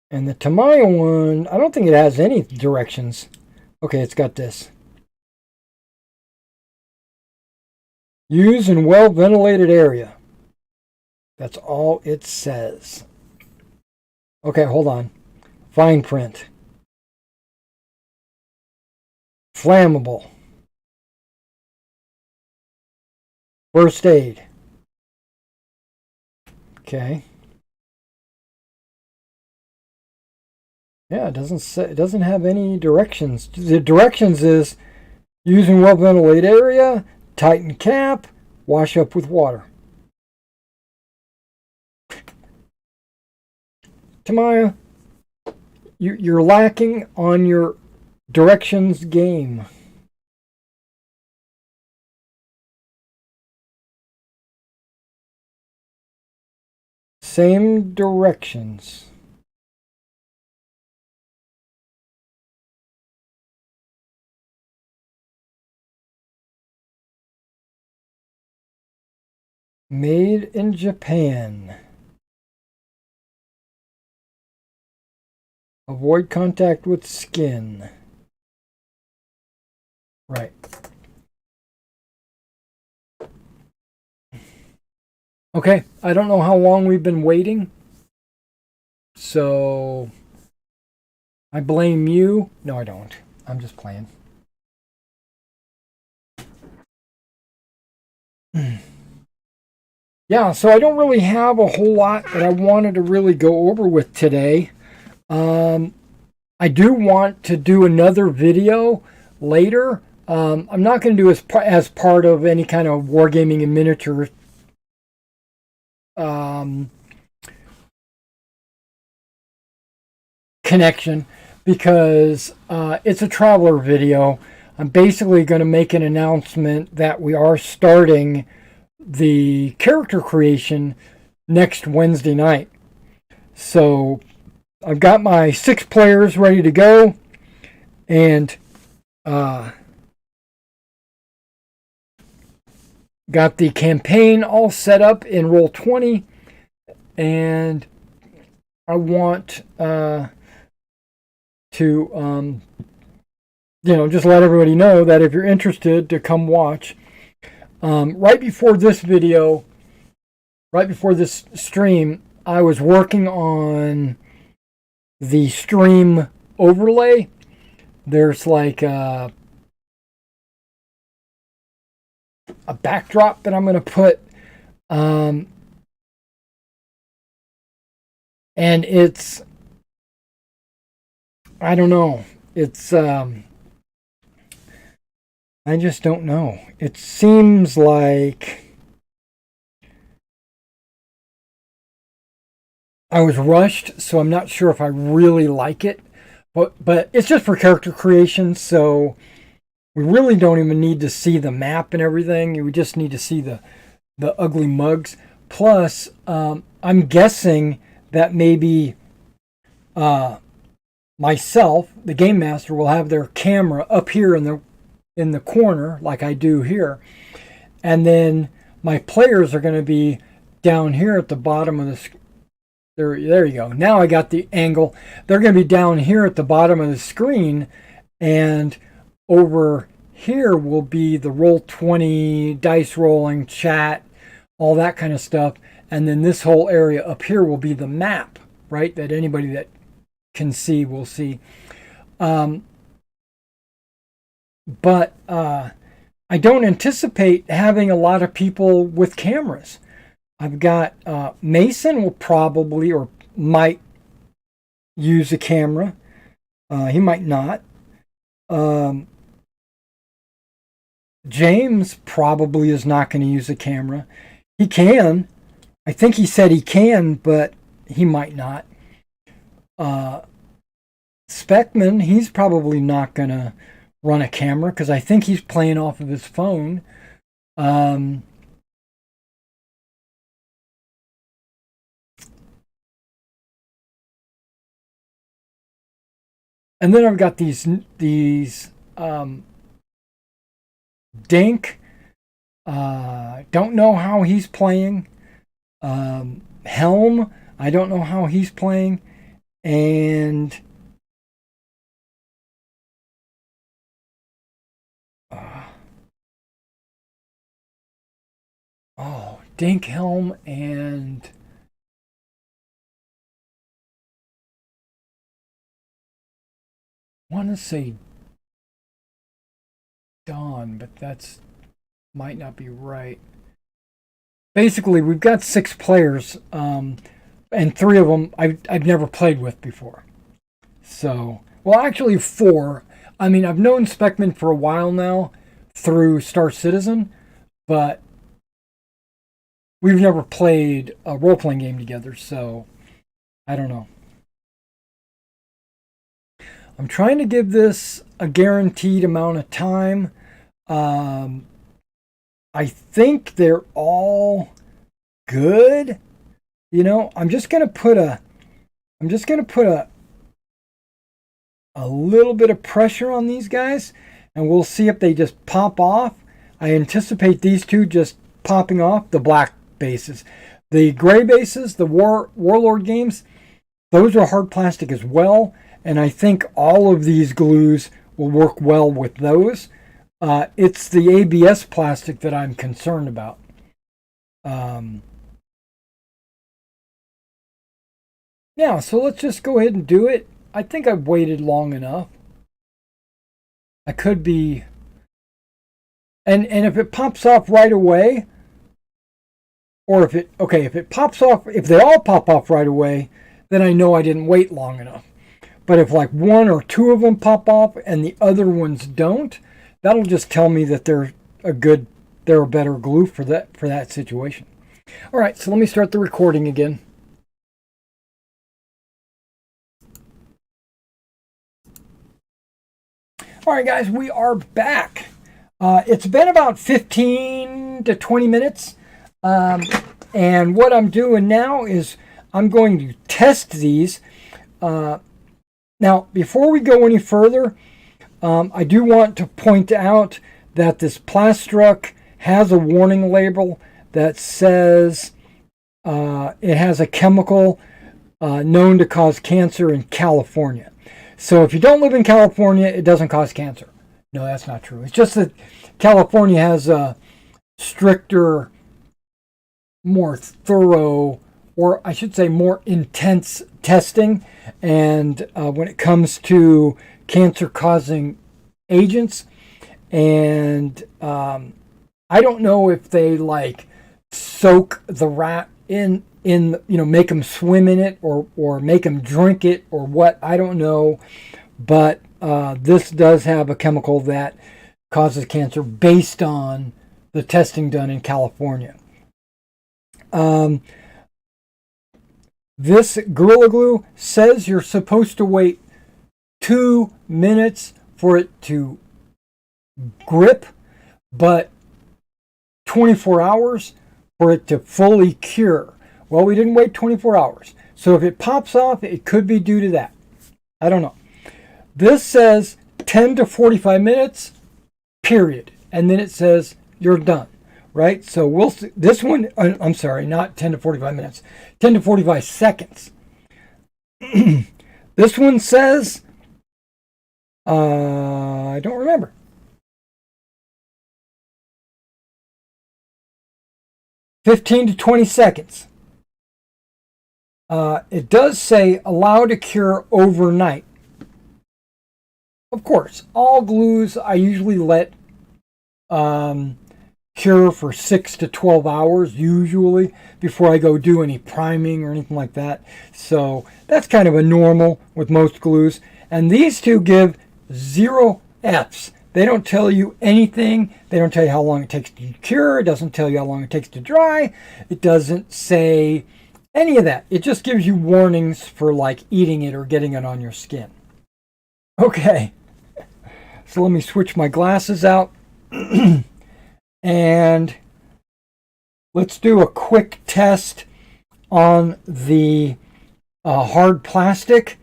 And the Tamiya one, I don't think it has any directions. Okay, it's got this. Use in well-ventilated area. That's all it says. Okay, hold on. Fine print. Flammable. First aid. Okay. Yeah, it doesn't have any directions. The directions is use in well-ventilated area, tighten cap, wash up with water. Tamiya, you're lacking on your directions game. Same directions. Made in Japan. Avoid contact with skin. Right. Okay, I don't know how long we've been waiting. So I blame you. No, I don't. I'm just playing. Yeah, so I don't really have a whole lot that I wanted to really go over with today. I do want to do another video later. I'm not going to do as part of any kind of Wargaming and miniature connection, because it's a traveler video. I'm basically going to make an announcement that we are starting the character creation next Wednesday night. So I've got my 6 players ready to go, and got the campaign all set up in Roll20, and I want to just let everybody know that if you're interested, to come watch. Right before this video, right before this stream, I was working on the stream overlay. There's like a backdrop that I'm going to put, and it's, I don't know, it's I just don't know. It seems like I was rushed, so I'm not sure if I really like it. But it's just for character creation, so we really don't even need to see the map and everything. We just need to see the ugly mugs. Plus, I'm guessing that maybe myself, the game master, will have their camera up here in the in the corner like I do here. And then my players are going to be down here at the bottom of the there you go. Now I got the angle. They're going to be down here at the bottom of the screen, and over here will be the Roll20 dice rolling, chat, all that kind of stuff. And then this whole area up here will be the map, right? That anybody that can see will see. But I don't anticipate having a lot of people with cameras. I've got Mason will probably or might use a camera. He might not. James probably is not going to use a camera. He can. I think he said he can, but he might not. Speckman, he's probably not going to run a camera because I think he's playing off of his phone. And then I've got these Dink. Don't know how he's playing. Helm, I don't know how he's playing. And Dink, Helm, and I want to say Dawn, but that's might not be right. Basically, we've got 6 players, and 3 of them I've never played with before. So, well, actually 4. I mean, I've known Speckman for a while now through Star Citizen, but we've never played a role-playing game together, so I don't know. I'm trying to give this a guaranteed amount of time. I think they're all good. You know, I'm just gonna put a little bit of pressure on these guys, and we'll see if they just pop off. I anticipate these two just popping off, the black bases. The gray bases, the Warlord games, those are hard plastic as well, and I think all of these glues will work well with those. It's the ABS plastic that I'm concerned about. Yeah, so let's just go ahead and do it. I think I've waited long enough. I could be... And if it pops off right away, or if it pops off, if they all pop off right away, then I know I didn't wait long enough. But if like 1 or 2 of them pop off and the other ones don't, that'll just tell me that they're a better glue for that situation. All right, so let me start the recording again. All right, guys, we are back. It's been about 15 to 20 minutes. And what I'm doing now is I'm going to test these. Now, before we go any further, I do want to point out that this Plastruck has a warning label that says it has a chemical known to cause cancer in California. So if you don't live in California, it doesn't cause cancer. No, that's not true. It's just that California has a stricter, more thorough, or I should say more intense testing. And when it comes to cancer-causing agents, and I don't know if they like soak the rat in make them swim in it or make them drink it or what, I don't know, but this does have a chemical that causes cancer based on the testing done in California. This Gorilla Glue says you're supposed to wait 2 minutes for it to grip, but 24 hours for it to fully cure. Well, we didn't wait 24 hours. So if it pops off, it could be due to that. I don't know. This says 10 to 45 minutes. period. And then it says you're done, right? So we'll see. This one, I'm sorry, not 10 to 45 minutes, 10 to 45 seconds. This one says, I don't remember. "15 to 20 seconds. It does say allow to cure overnight. Of course, all glues I usually let cure for 6 to 12 hours usually before I go do any priming or anything like that. So that's kind of a normal with most glues. And these two give 0 Fs. They don't tell you anything. They don't tell you how long it takes to cure. It doesn't tell you how long it takes to dry. It doesn't say any of that. It just gives you warnings for like eating it or getting it on your skin. Okay, so let me switch my glasses out. And let's do a quick test on the hard plastic.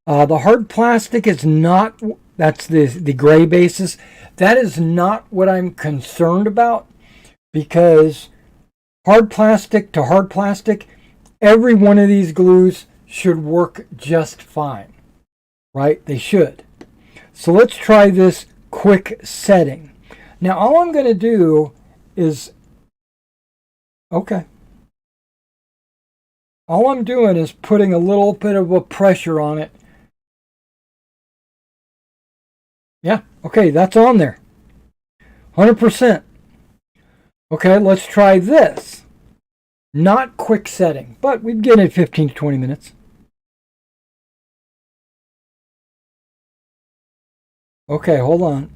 The hard plastic is not, that's the gray basis. That is not what I'm concerned about, because hard plastic to hard plastic, every one of these glues should work just fine, right? They should. So let's try this quick setting. Now all I'm going to do is, okay, all I'm doing is putting a little bit of a pressure on it. Yeah, okay, that's on there. 100%. Okay, let's try this. Not quick setting, but we'd get it 15 to 20 minutes. Okay, hold on.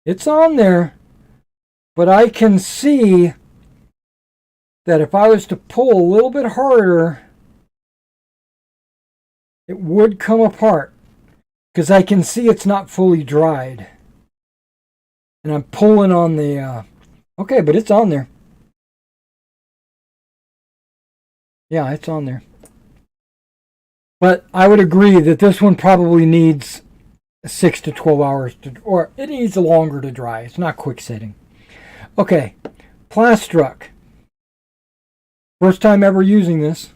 It's on there, but I can see that if I was to pull a little bit harder, it would come apart, because I can see it's not fully dried. And I'm pulling on the, okay, but it's on there. Yeah, it's on there. But I would agree that this one probably needs 6 to 12 hours, or it needs longer to dry. It's not quick setting. Okay, Plastruck. First time ever using this.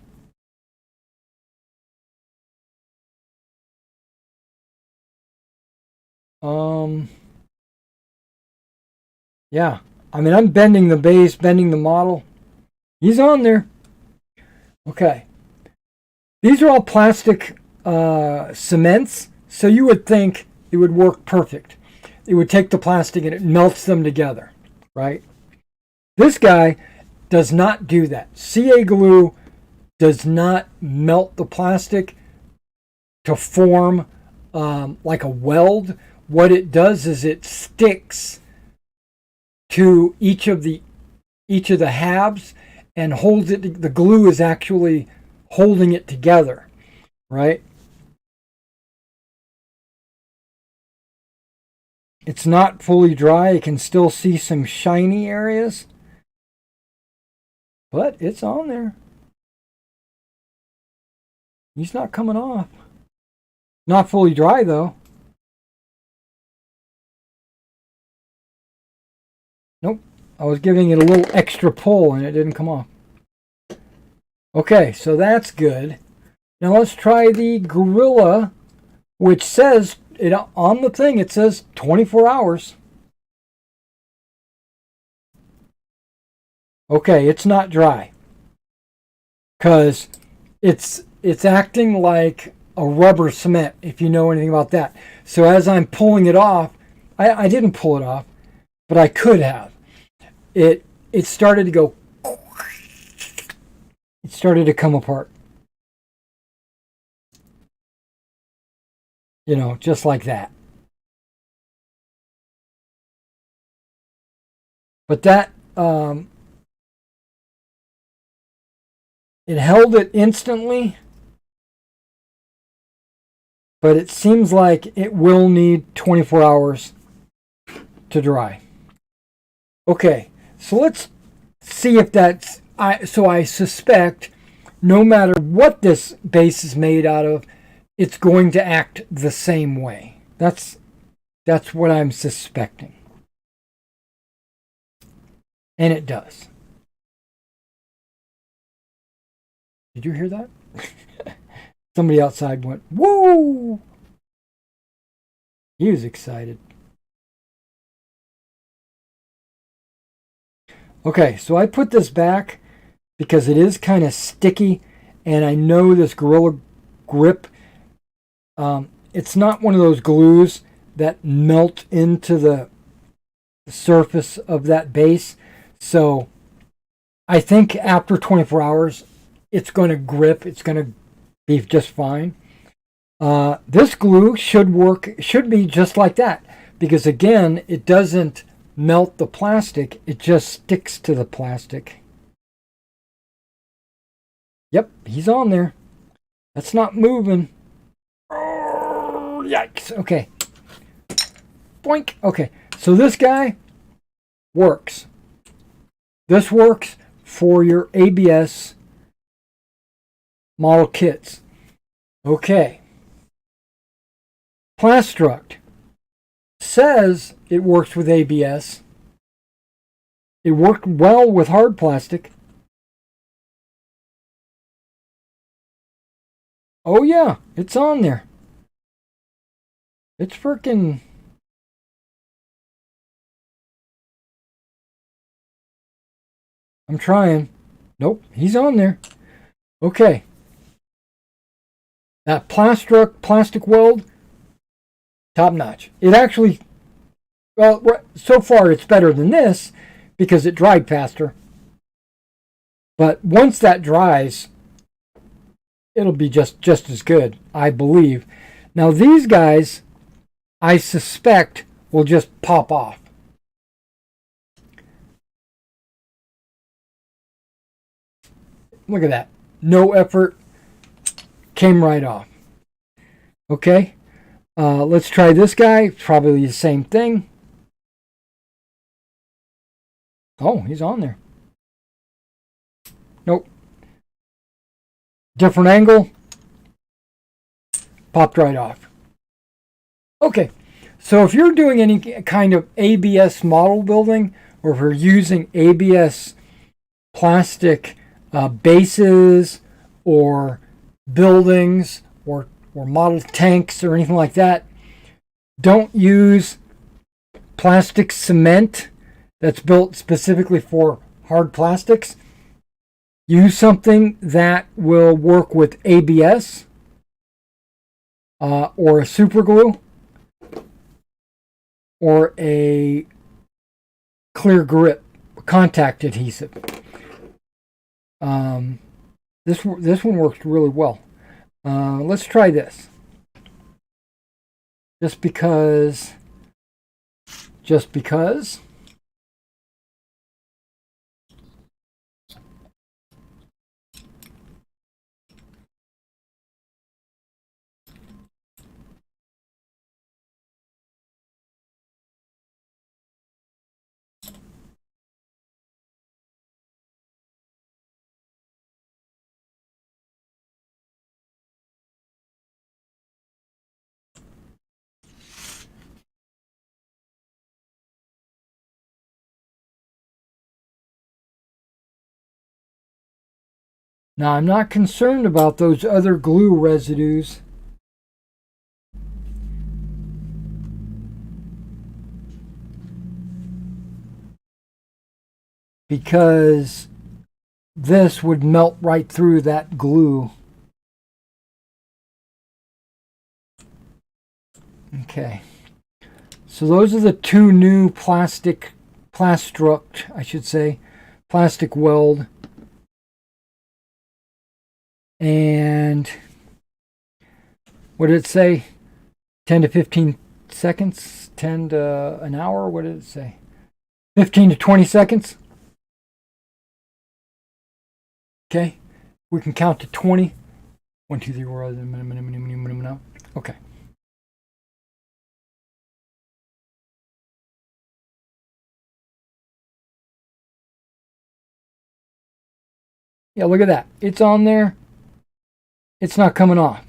Yeah, I mean, I'm bending the base, bending the model. He's on there. Okay. These are all plastic cements, so you would think it would work perfect. It would take the plastic and it melts them together, right? This guy does not do that. CA glue does not melt the plastic to form like a weld. What it does is it sticks to each of the halves and holds it. The glue is actually holding it together, right? It's not fully dry. You can still see some shiny areas, but it's on there. He's not coming off. Not fully dry though. Nope. I was giving it a little extra pull and it didn't come off. Okay, so that's good. Now let's try the Gorilla, which says, it on the thing, it says 24 hours. Okay, it's not dry, because it's acting like a rubber cement, if you know anything about that. So as I'm pulling it off, I didn't pull it off, but I could have. It started to go, it started to come apart. You know, just like that. But that, it held it instantly, but it seems like it will need 24 hours to dry. Okay, so let's see if that's, so I suspect no matter what this base is made out of, it's going to act the same way. That's That's what I'm suspecting. And it does. Did you hear that? Somebody outside went, woo! He was excited. Okay, so I put this back because it is kind of sticky, and I know this Gorilla Grip, it's not one of those glues that melt into the surface of that base. So I think after 24 hours, it's going to grip. It's going to be just fine. This glue should be just like that, because again, it doesn't melt the plastic, it just sticks to the plastic. Yep, he's on there. That's not moving. Oh, yikes. Okay. Boink. Okay, so this guy works. This works for your ABS model kits. Okay. Plastruct says it works with ABS. It worked well with hard plastic. Oh yeah, it's on there. It's freaking... I'm trying. Nope, he's on there. Okay. That Plastruct plastic weld, top notch. It actually, well, so far it's better than this because it dried faster. But once that dries, it'll be just as good, I believe. Now these guys, I suspect, will just pop off. Look at that. No effort. Came right off. Okay. Let's try this guy. Probably the same thing. Oh, he's on there. Nope. Different angle. Popped right off. Okay. So if you're doing any kind of ABS model building, or if you're using ABS plastic bases or buildings or model tanks or anything like that, don't use plastic cement that's built specifically for hard plastics. Use something that will work with ABS or a super glue or a clear grip contact adhesive. This one works really well. Let's try this. Just because. Now, I'm not concerned about those other glue residues. Because this would melt right through that glue. Okay. So those are the two new Plastruct, I should say, plastic weld. And what did it say? 10 to 15 seconds? 10 to an hour? What did it say? 15 to 20 seconds? Okay. We can count to 20. 1, 2, 3, 4. Okay. Yeah, look at that. It's on there. It's not coming off.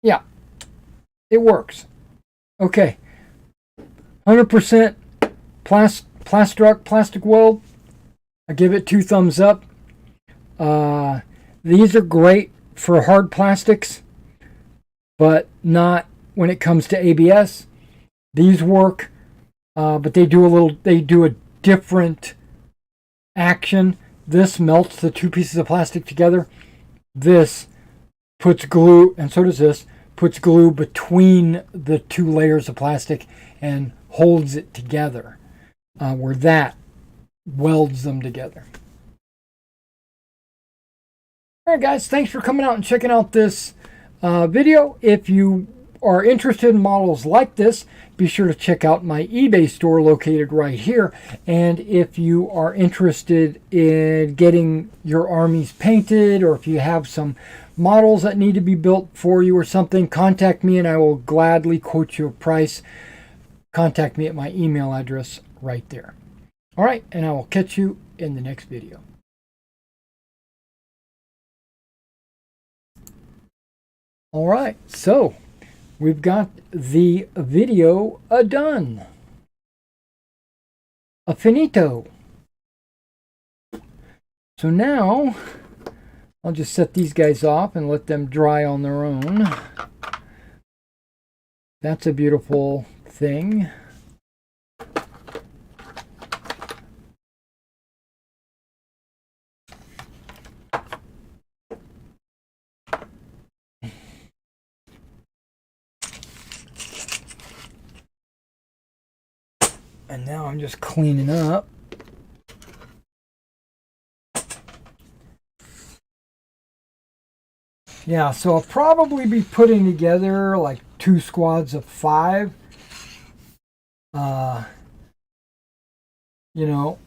Yeah, it works. Okay, 100% plastic weld. I give it 2 thumbs up. These are great for hard plastics, but not when it comes to ABS. These work, but they do a different action. This melts the 2 pieces of plastic together. This puts glue, and so does this, puts glue between the 2 layers of plastic and holds it together, where that welds them together. All right, guys, thanks for coming out and checking out this video. If you are interested in models like this, be sure to check out my eBay store located right here. And if you are interested in getting your armies painted, or if you have some models that need to be built for you or something, contact me and I will gladly quote you a price. Contact me at my email address right there. All right, and I will catch you in the next video. All right, so we've got the video done. Finito. So now I'll just set these guys off and let them dry on their own. That's a beautiful thing. And now I'm just cleaning up. Yeah, so I'll probably be putting together like 2 squads of 5. You know,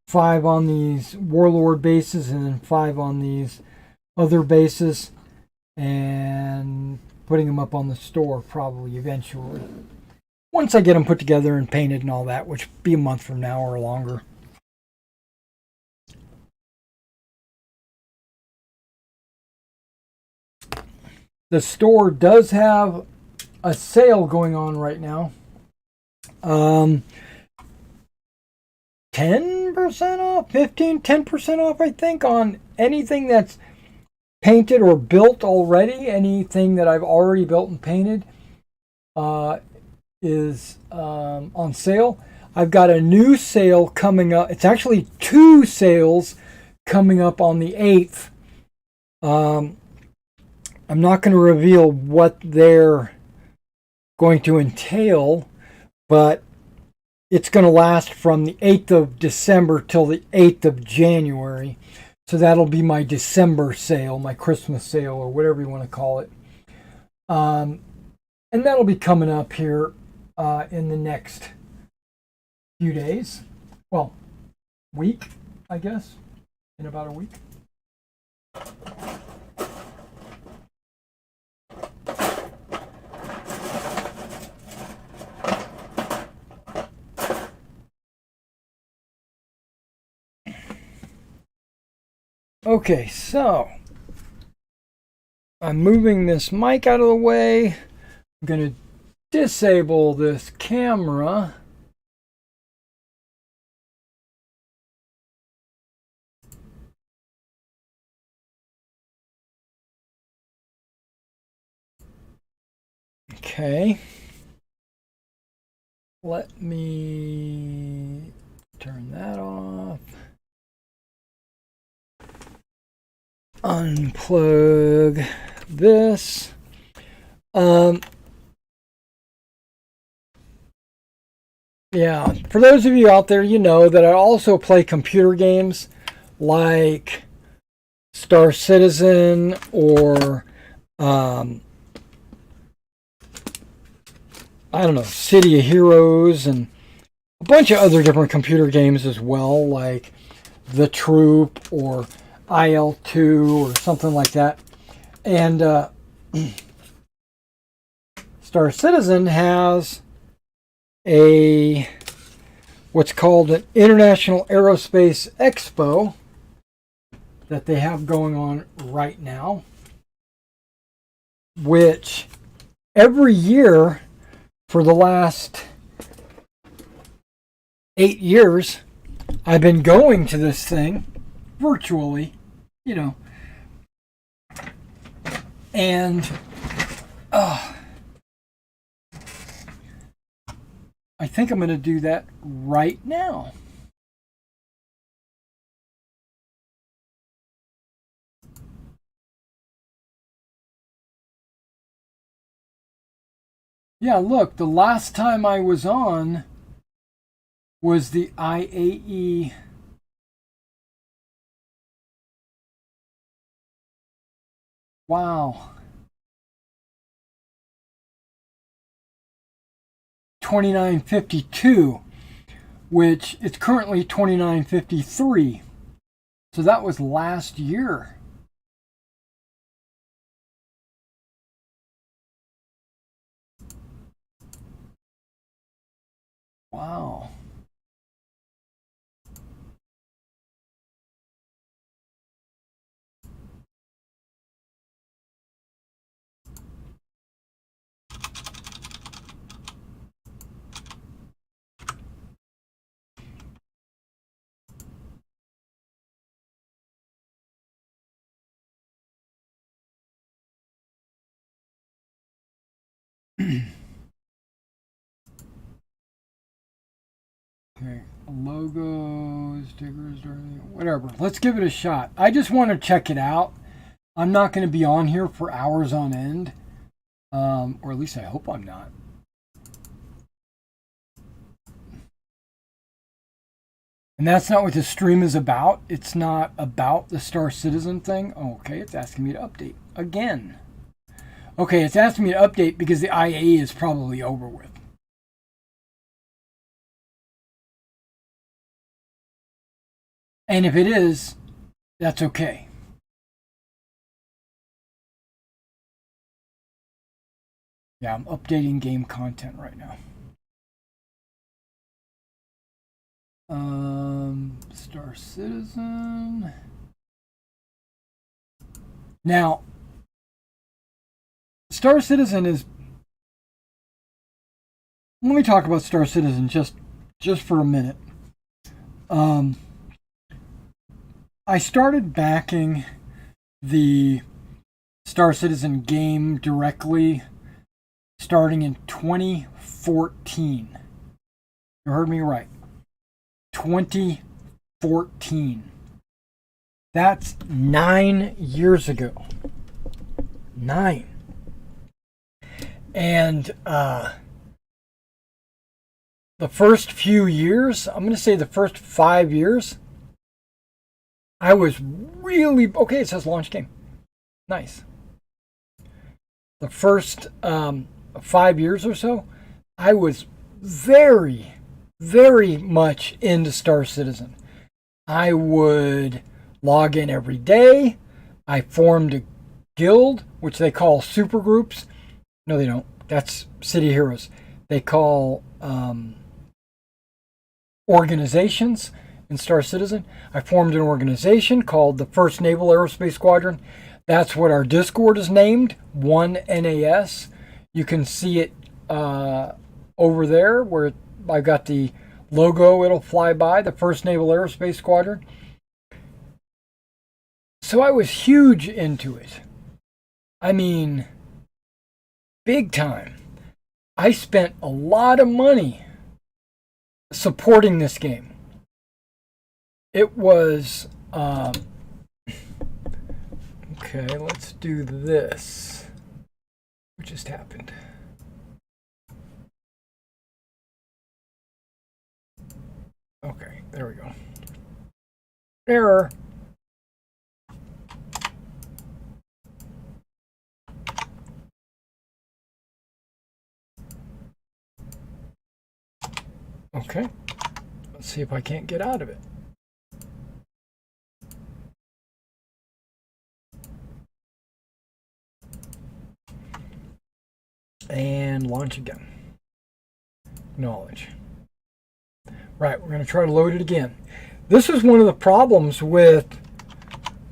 5 on these warlord bases and then 5 on these other bases, and putting them up on the store probably eventually. Once I get them put together and painted and all that, which will be a month from now or longer. The store does have a sale going on right now. 10% off, 10% off, I think, on anything that's painted or built already. Anything that I've already built and painted is on sale. I've got a new sale coming up. It's actually 2 sales coming up on the 8th. I'm not going to reveal what they're going to entail, but it's going to last from the 8th of December till the 8th of January. So that'll be my December sale, my Christmas sale, or whatever you want to call it. And that'll be coming up here in the next few days. Well, week, I guess, in about a week. Okay, so I'm moving this mic out of the way. I'm going to disable this camera. Okay. Let me turn that off. Unplug this. Yeah, for those of you out there, you know that I also play computer games like Star Citizen or I don't know, City of Heroes, and a bunch of other different computer games as well, like The Troop or IL-2 or something like that. And Star Citizen has what's called an International Aerospace Expo that they have going on right now, which every year for the last 8 years, I've been going to this thing virtually, and I think I'm going to do that right now. Yeah, look, the last time I was on was the IAE. Wow. 2952, which it's currently 2953. So that was last year. Wow. Okay, logos, stickers, whatever. Let's give it a shot. I just want to check it out. I'm not going to be on here for hours on end, or at least I hope I'm not. And that's not what the stream is about. It's not about the Star Citizen thing. Oh, okay, it's asking me to update again. Okay, it's asking me to update because the IA is probably over with. And if it is, that's okay. Yeah, I'm updating game content right now. Star Citizen. Now, Star Citizen is... Let me talk about Star Citizen just for a minute. I started backing the Star Citizen game directly starting in 2014. You heard me right. 2014. That's 9 years ago. 9. And the first few years, I'm going to say the first 5 years, I was really... Okay, it says launch game. Nice. The first 5 years or so, I was very, very much into Star Citizen. I would log in every day. I formed a guild, which they call super groups. No, they don't. That's City Heroes. They call organizations in Star Citizen. I formed an organization called the 1st Naval Aerospace Squadron. That's what our Discord is named, 1NAS. You can see it over there where I've got the logo. It'll fly by, the 1st Naval Aerospace Squadron. So I was huge into it. I mean, big time. I spent a lot of money supporting this game. It was... okay, let's do this. What just happened? Okay, there we go. Error. Okay, let's see if I can't get out of it. And launch again. Acknowledge. Right, we're going to try to load it again. This is one of the problems with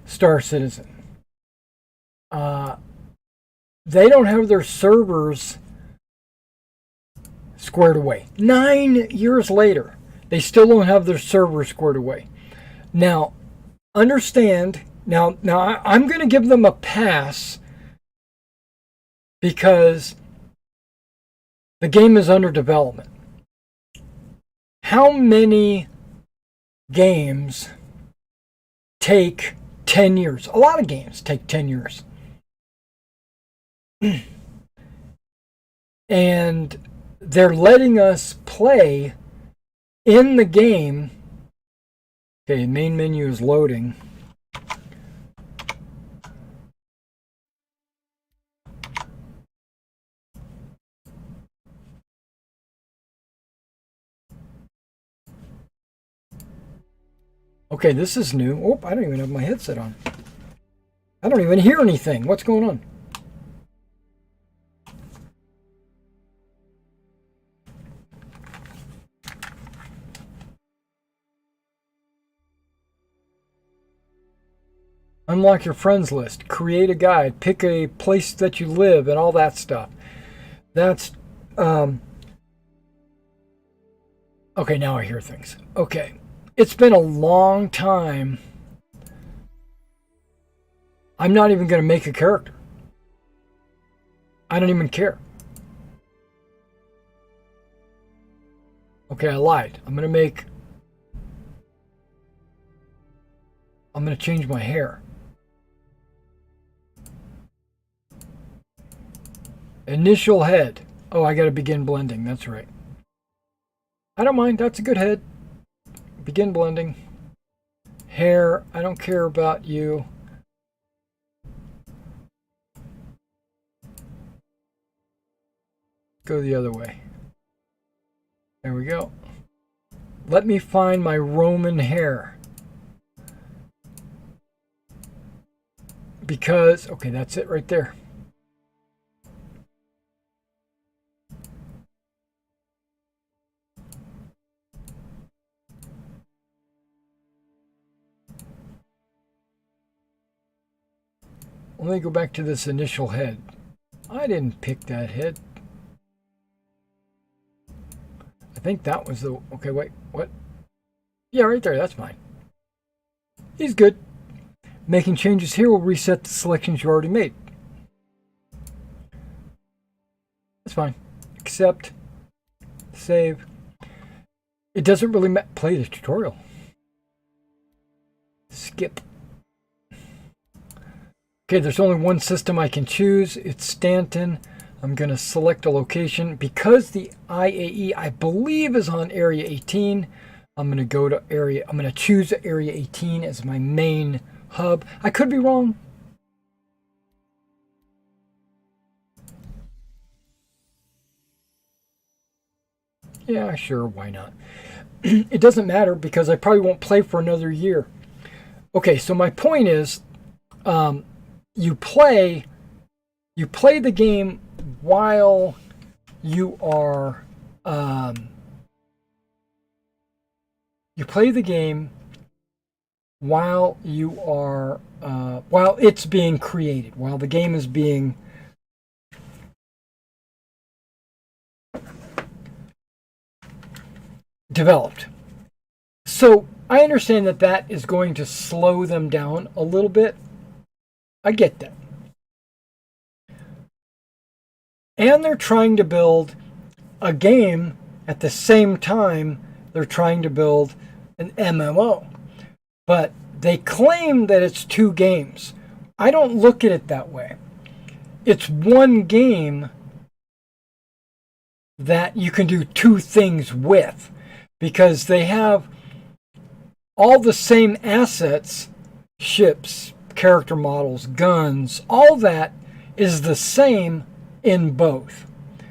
Star Citizen. They don't have their servers squared away. 9 years later, they still don't have their servers squared away. Now, understand, now I'm going to give them a pass because the game is under development. How many games take 10 years? A lot of games take 10 years. And they're letting us play in the game. Okay, main menu is loading. Okay, this is new. Oh, I don't even have my headset on. I don't even hear anything. What's going on? Unlock your friends list. Create a guide. Pick a place that you live and all that stuff. That's... Okay, now I hear things. Okay. It's been a long time. I'm not even going to make a character. I don't even care. Okay, I lied. I'm going to change my hair. Initial head. Oh, I got to begin blending. That's right. I don't mind. That's a good head. Begin blending. Hair, I don't care about you. Go the other way. There we go. Let me find my Roman hair. Because, okay, that's it right there. Let me go back to this initial head. I didn't pick that head. I think that was the... Okay, wait, what? Yeah, right there, that's fine. He's good. Making changes here will reset the selections you already made. That's fine. Accept. Save. It doesn't really play the tutorial. Skip. Okay, there's only one system I can choose. It's Stanton. I'm going to select a location. Because the IAE, I believe, is on Area 18, I'm going to go to area... I'm going to choose Area 18 as my main hub. I could be wrong. Yeah, sure, why not? It doesn't matter because I probably won't play for another year. Okay, so my point is... You play the game while you are while it's being created, while the game is being developed. So I understand that is going to slow them down a little bit. I get that. And they're trying to build a game at the same time they're trying to build an MMO. But they claim that it's 2 games. I don't look at it that way. It's one game that you can do 2 things with because they have all the same assets, ships, character models, guns, all that is the same in both.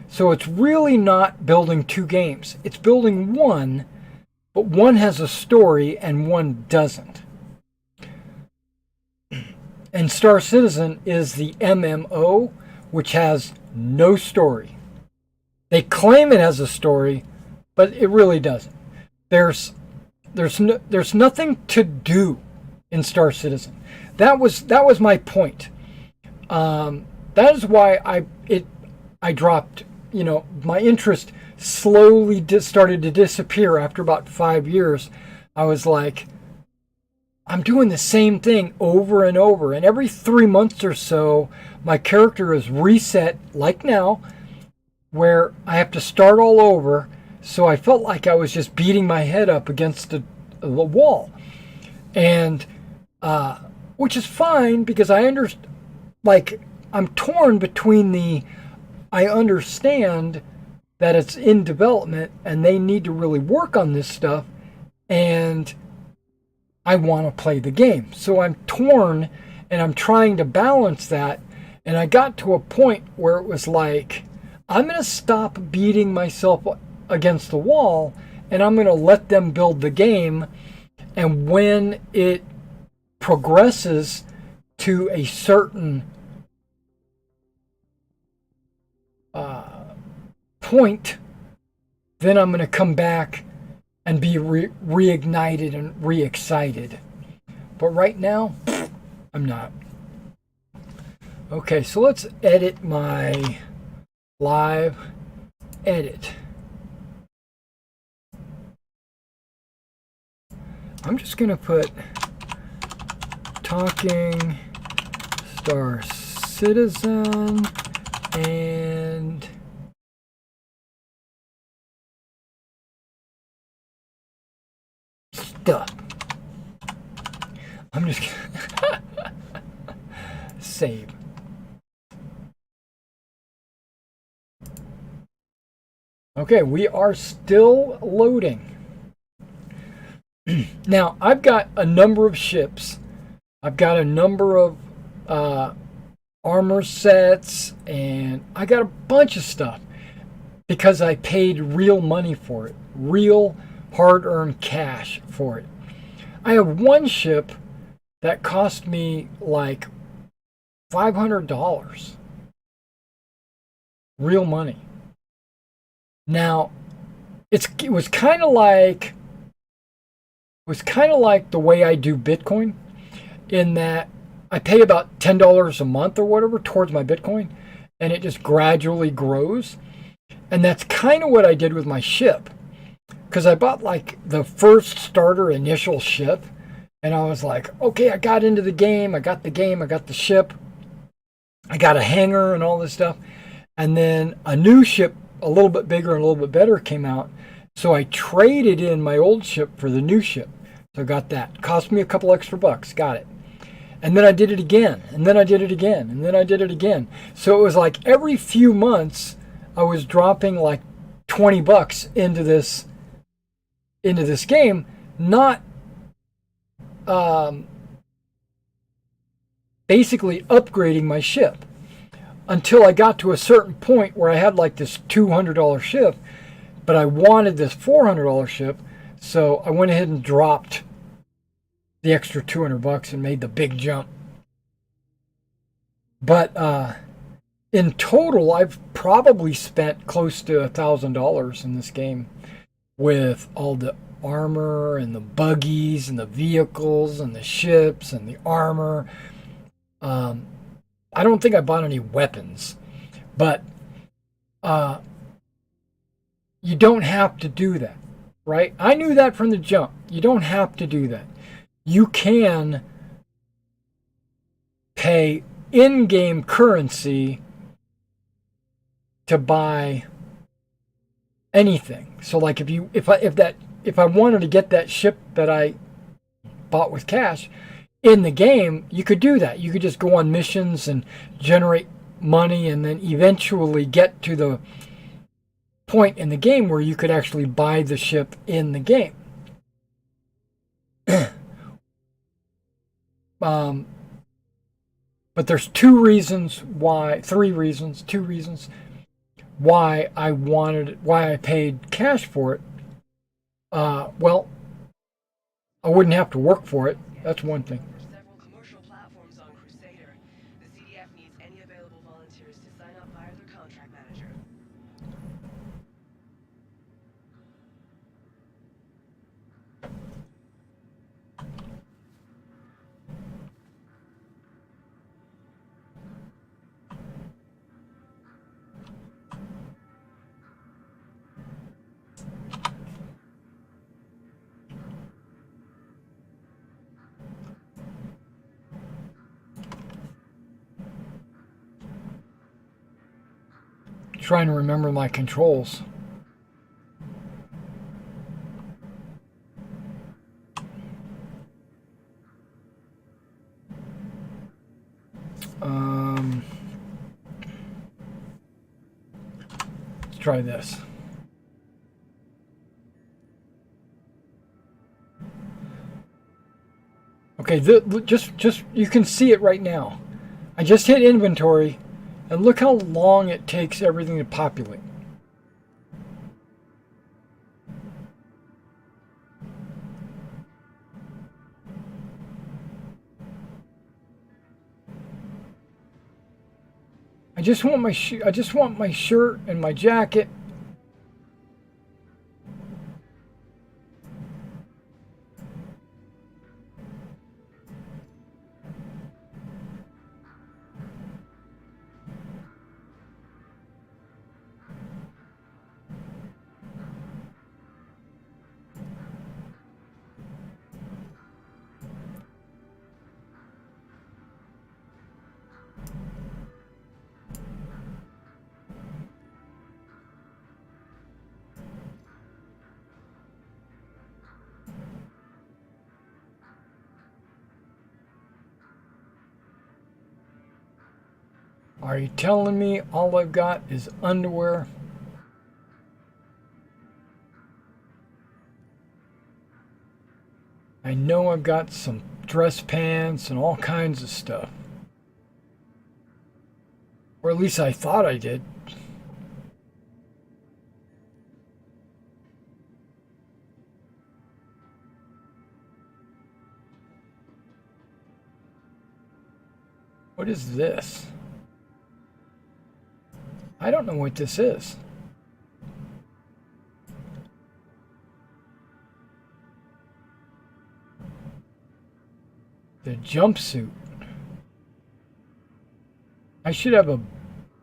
So it's really not building 2 games. It's building one, but one has a story and one doesn't. And Star Citizen is the MMO, which has no story. They claim it has a story, but it really doesn't. There's nothing to do in Star Citizen. That was my point. that is why I dropped, my interest slowly started to disappear after about 5 years. I was like, I'm doing the same thing over and over. And every 3 months or so, my character is reset, like now, where I have to start all over. So I felt like I was just beating my head up against the wall. And, which is fine because I understand, like, I'm torn between I understand that it's in development and they need to really work on this stuff, and I want to play the game. So I'm torn and I'm trying to balance that. And I got to a point where it was like, I'm going to stop beating myself against the wall and I'm going to let them build the game. And when it progresses to a certain point, then I'm going to come back and be reignited and re-excited. But right now, I'm not. Okay, so let's edit my live edit. I'm just going to put Talking Star Citizen and stuff. I'm just gonna save. Okay, we are still loading. Now, I've got a number of ships. I've got a number of armor sets, and I got a bunch of stuff because I paid real money for it. Real hard-earned cash for it. I have one ship that cost me like $500. Real money. Now, it was kind of like the way I do Bitcoin, in that I pay about $10 a month or whatever towards my Bitcoin, and it just gradually grows. And that's kind of what I did with my ship. Because I bought like the first starter initial ship, and I was like, okay, I got into the game, I got the ship, I got a hangar and all this stuff. And then a new ship, a little bit bigger and a little bit better, came out. So I traded in my old ship for the new ship. So I got that. Cost me a couple extra bucks, got it. And then I did it again, and then I did it again, and then I did it again. So it was like every few months I was dropping like $20 into this game, not basically upgrading my ship, until I got to a certain point where I had like this $200 ship, but I wanted this $400 ship, so I went ahead and dropped the extra $200 and made the big jump. But in total, I've probably spent close to $1,000 in this game, with all the armor and the buggies and the vehicles and the ships and the armor. I don't think I bought any weapons, but you don't have to do that, right? I knew that from the jump. You don't have to do that. You can pay in-game currency to buy anything. So like if I wanted to get that ship that I bought with cash in the game, you could do that. You could just go on missions and generate money, and then eventually get to the point in the game where you could actually buy the ship in the game. But there's two reasons why I paid cash for it. Well, I wouldn't have to work for it. That's one thing. Several commercial platforms on Crusader. The CDF needs any available volunteers to sign up via their contract manager. Trying to remember my controls. Let's try this. Okay, just you can see it right now. I just hit inventory, and look how long it takes everything to populate. I just want my shirt and my jacket. Are you telling me all I've got is underwear? I know I've got some dress pants and all kinds of stuff. Or at least I thought I did. What is this? I don't know what this is. The jumpsuit. I should have a...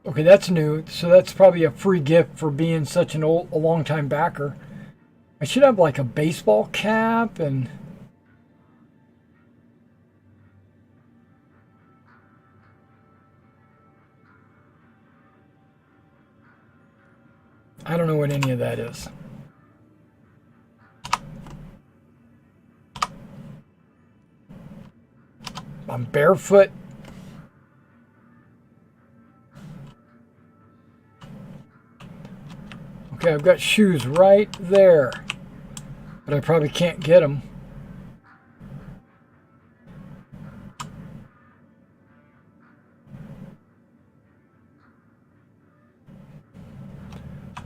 Okay, that's new. So that's probably a free gift for being such a long time backer. I should have like a baseball cap and... I don't know what any of that is. I'm barefoot. Okay, I've got shoes right there, but I probably can't get them.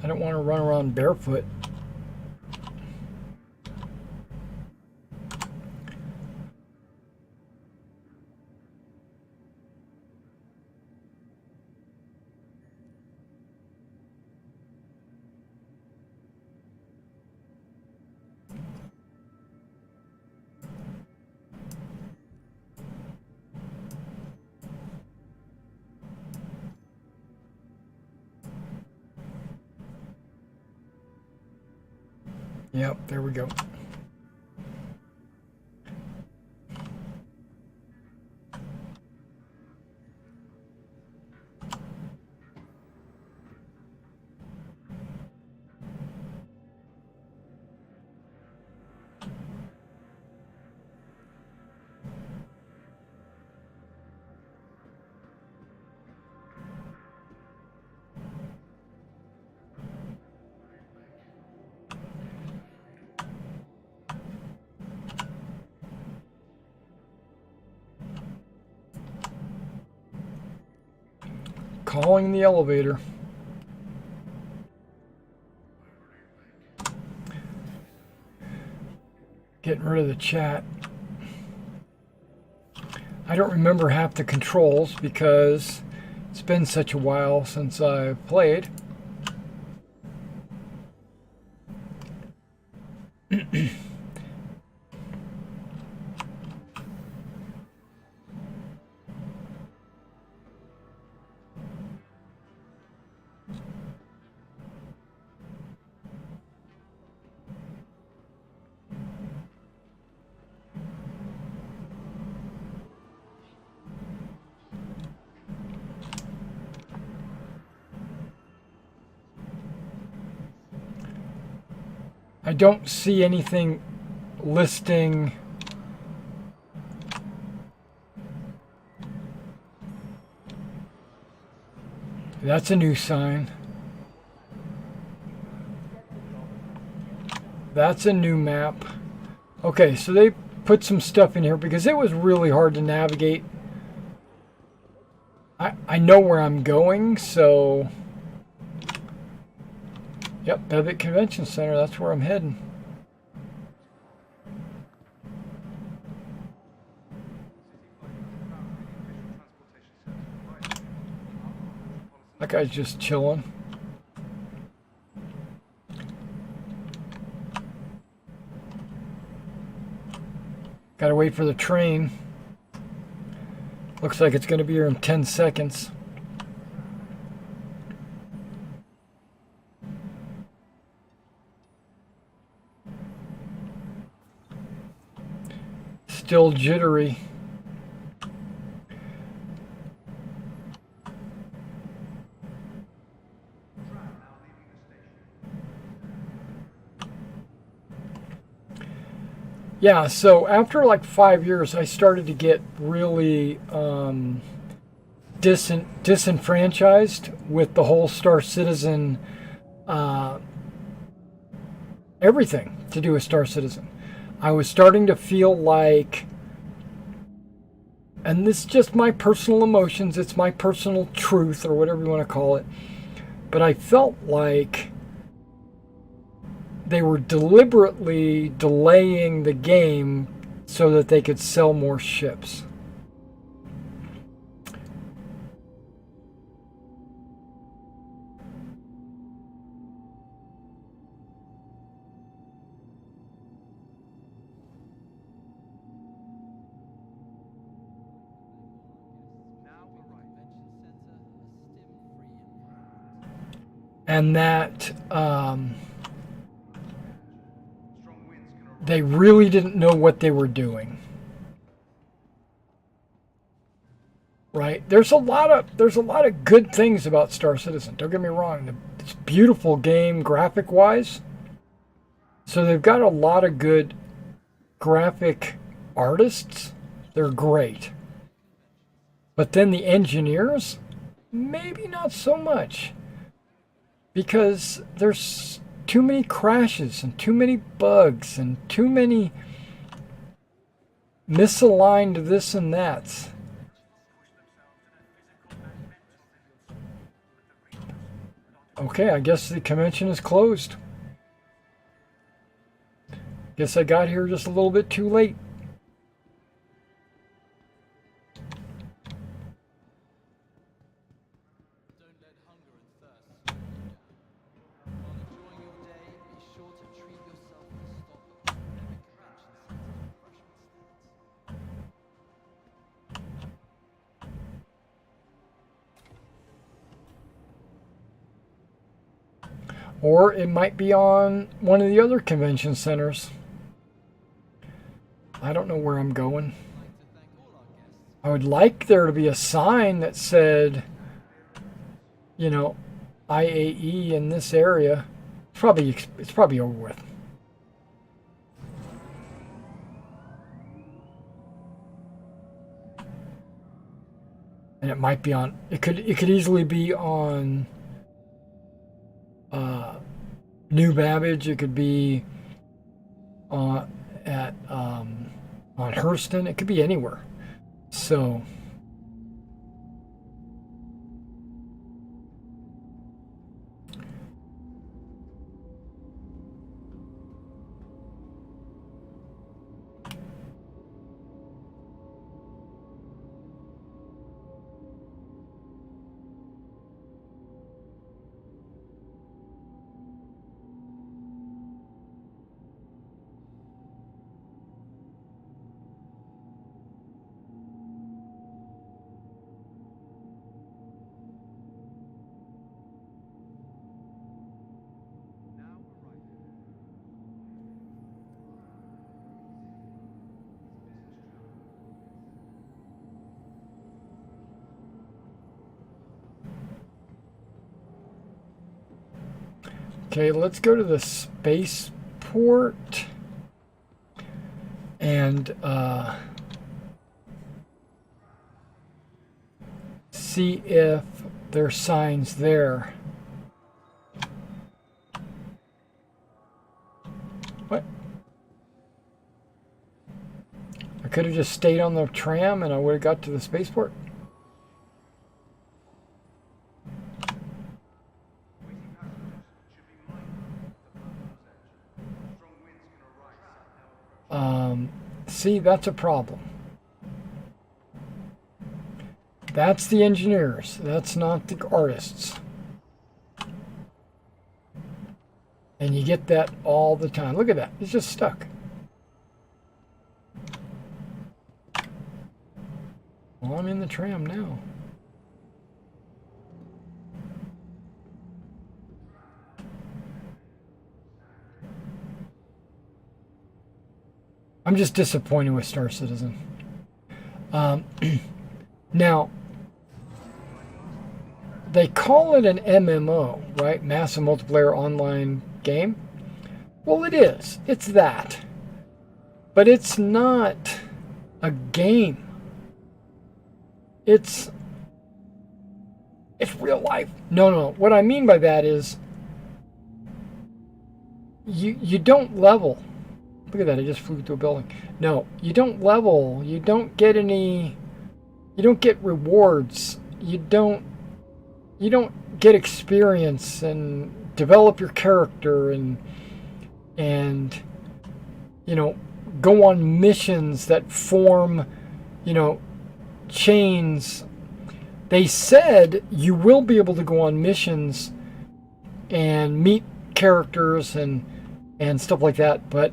I don't want to run around barefoot. Yep, there we go. Calling the elevator. Getting rid of the chat. I don't remember half the controls because it's been such a while since I've played. I don't see anything listing. That's a new sign. That's a new map. Okay, so they put some stuff in here because it was really hard to navigate. I know where I'm going, so... Yep, Bevic Convention Center, that's where I'm heading. That guy's just chilling. Gotta wait for the train. Looks like it's gonna be here in 10 seconds. Still jittery. Yeah, so after like 5 years, I started to get really disenfranchised with the whole Star Citizen, everything to do with Star Citizen. I was starting to feel like, and this is just my personal emotions, it's my personal truth, or whatever you want to call it, but I felt like they were deliberately delaying the game so that they could sell more ships. And that they really didn't know what they were doing. Right? There's a lot of good things about Star Citizen. Don't get me wrong. It's a beautiful game graphic wise. So they've got a lot of good graphic artists. They're great. But then the engineers, maybe not so much. Because there's too many crashes and too many bugs and too many misaligned this and that. Okay, I guess the convention is closed. Guess I got here just a little bit too late. Or it might be on one of the other convention centers. I don't know where I'm going. I would like there to be a sign that said, you know, IAE in this area. It's probably over with. And it might be on. It could easily be on New Babbage. It could be on Hurston. It could be anywhere. So. Okay, let's go to the spaceport spaceport and see if there's signs there. What? I could have just stayed on the tram and I would have got to the spaceport. See, that's a problem. That's the engineers. That's not the artists. And you get that all the time. Look at that. It's just stuck. Well, I'm in the tram now. I'm just disappointed with Star Citizen. Now, they call it an MMO, right? Massive Multiplayer Online Game. Well, it is. It's that. But it's not a game. It's real life. No. What I mean by that is you don't level. Look at that, I just flew through a building. No, you don't level. You don't get any. You don't get rewards. You don't get experience and develop your character and you know, go on missions that form, you know, chains. They said you will be able to go on missions and meet characters and stuff like that, but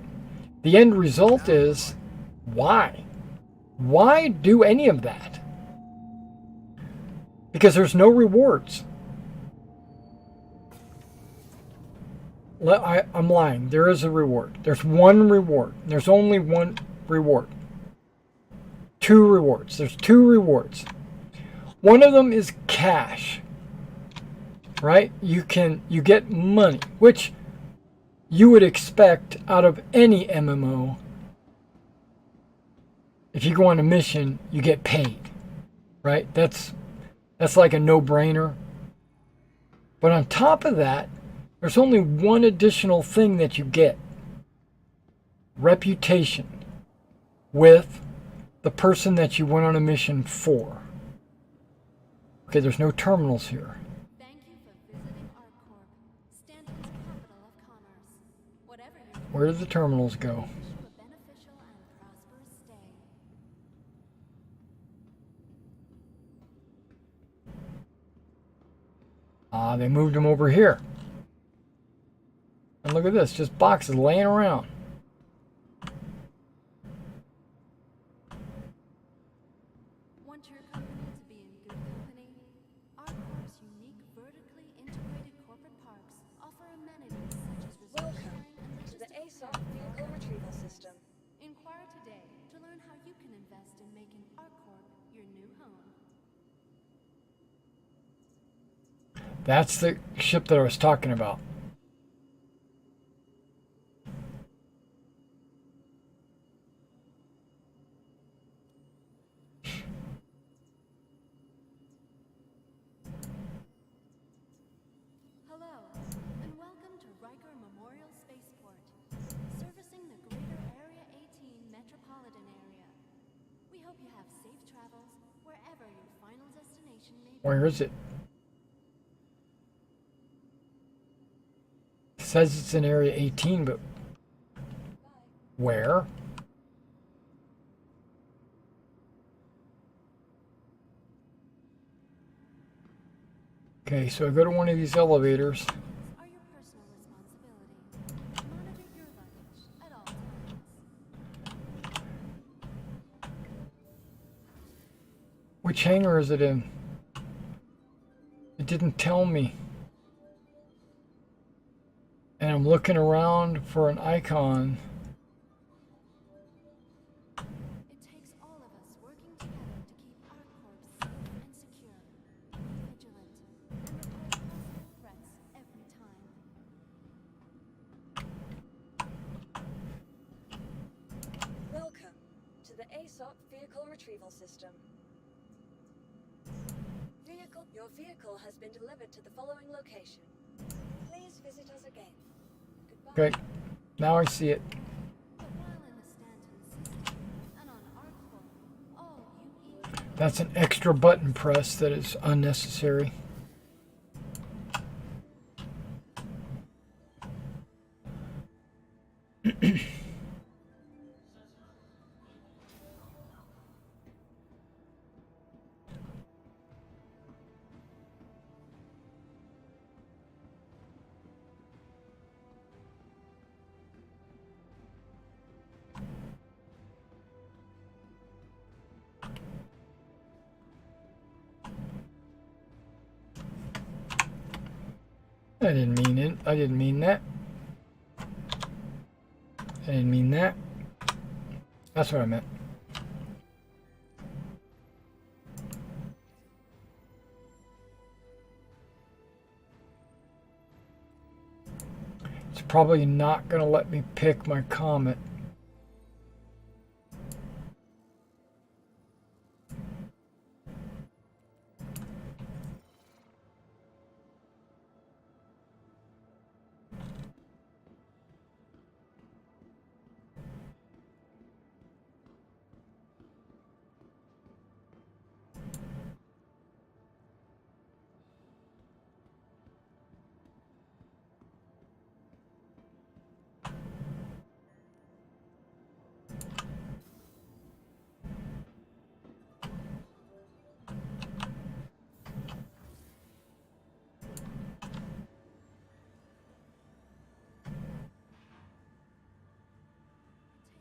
the end result is why? Why do any of that? Because there's no rewards. I'm lying. There is a reward. There's one reward. There's only one reward. 2 rewards. There's 2 rewards. One of them is cash. Right? You get money, which you would expect out of any MMO. If you go on a mission, you get paid. Right? That's like a no-brainer. But on top of that, there's only one additional thing that you get. Reputation with the person that you went on a mission for. Okay, there's no terminals here. Thank you for visiting ArcCorp, Stanton's capital of commerce. Whatever you Where do the terminals go? wish you a beneficial and prosperous stay. Ah, they moved them over here. And look at this, just boxes laying around. Want your company to be in good company? ArcCorp's unique vertically integrated corporate parks offer amenities such as resource Welcome sharing and to the logistical ASOP vehicle retrieval system. Inquire today to learn how you can invest in making ArcCorp your new home. That's the ship that I was talking about. Hello, and welcome to Riker Memorial Spaceport, servicing the greater Area 18 metropolitan area. We hope you have safe travels wherever your final destination may be. Where is it? It says it's in Area 18, but where? Okay, so I go to one of these elevators. Are your personal responsibility. Monitor your luggage at all times. Which hangar is it in? It didn't tell me. And I'm looking around for an icon. It takes all of us working together to keep ArcCorp safe and secure. Be vigilant and report possible threats every time. ASOP vehicle retrieval system. Your vehicle has been delivered to the following location. Please visit us again. Goodbye. Okay, now I see it. But while in the Stanton system and on ArcCorp, all UE That's an extra button press that is unnecessary. I didn't mean it. I didn't mean that. I didn't mean that. That's what I meant. It's probably not going to let me pick my comet.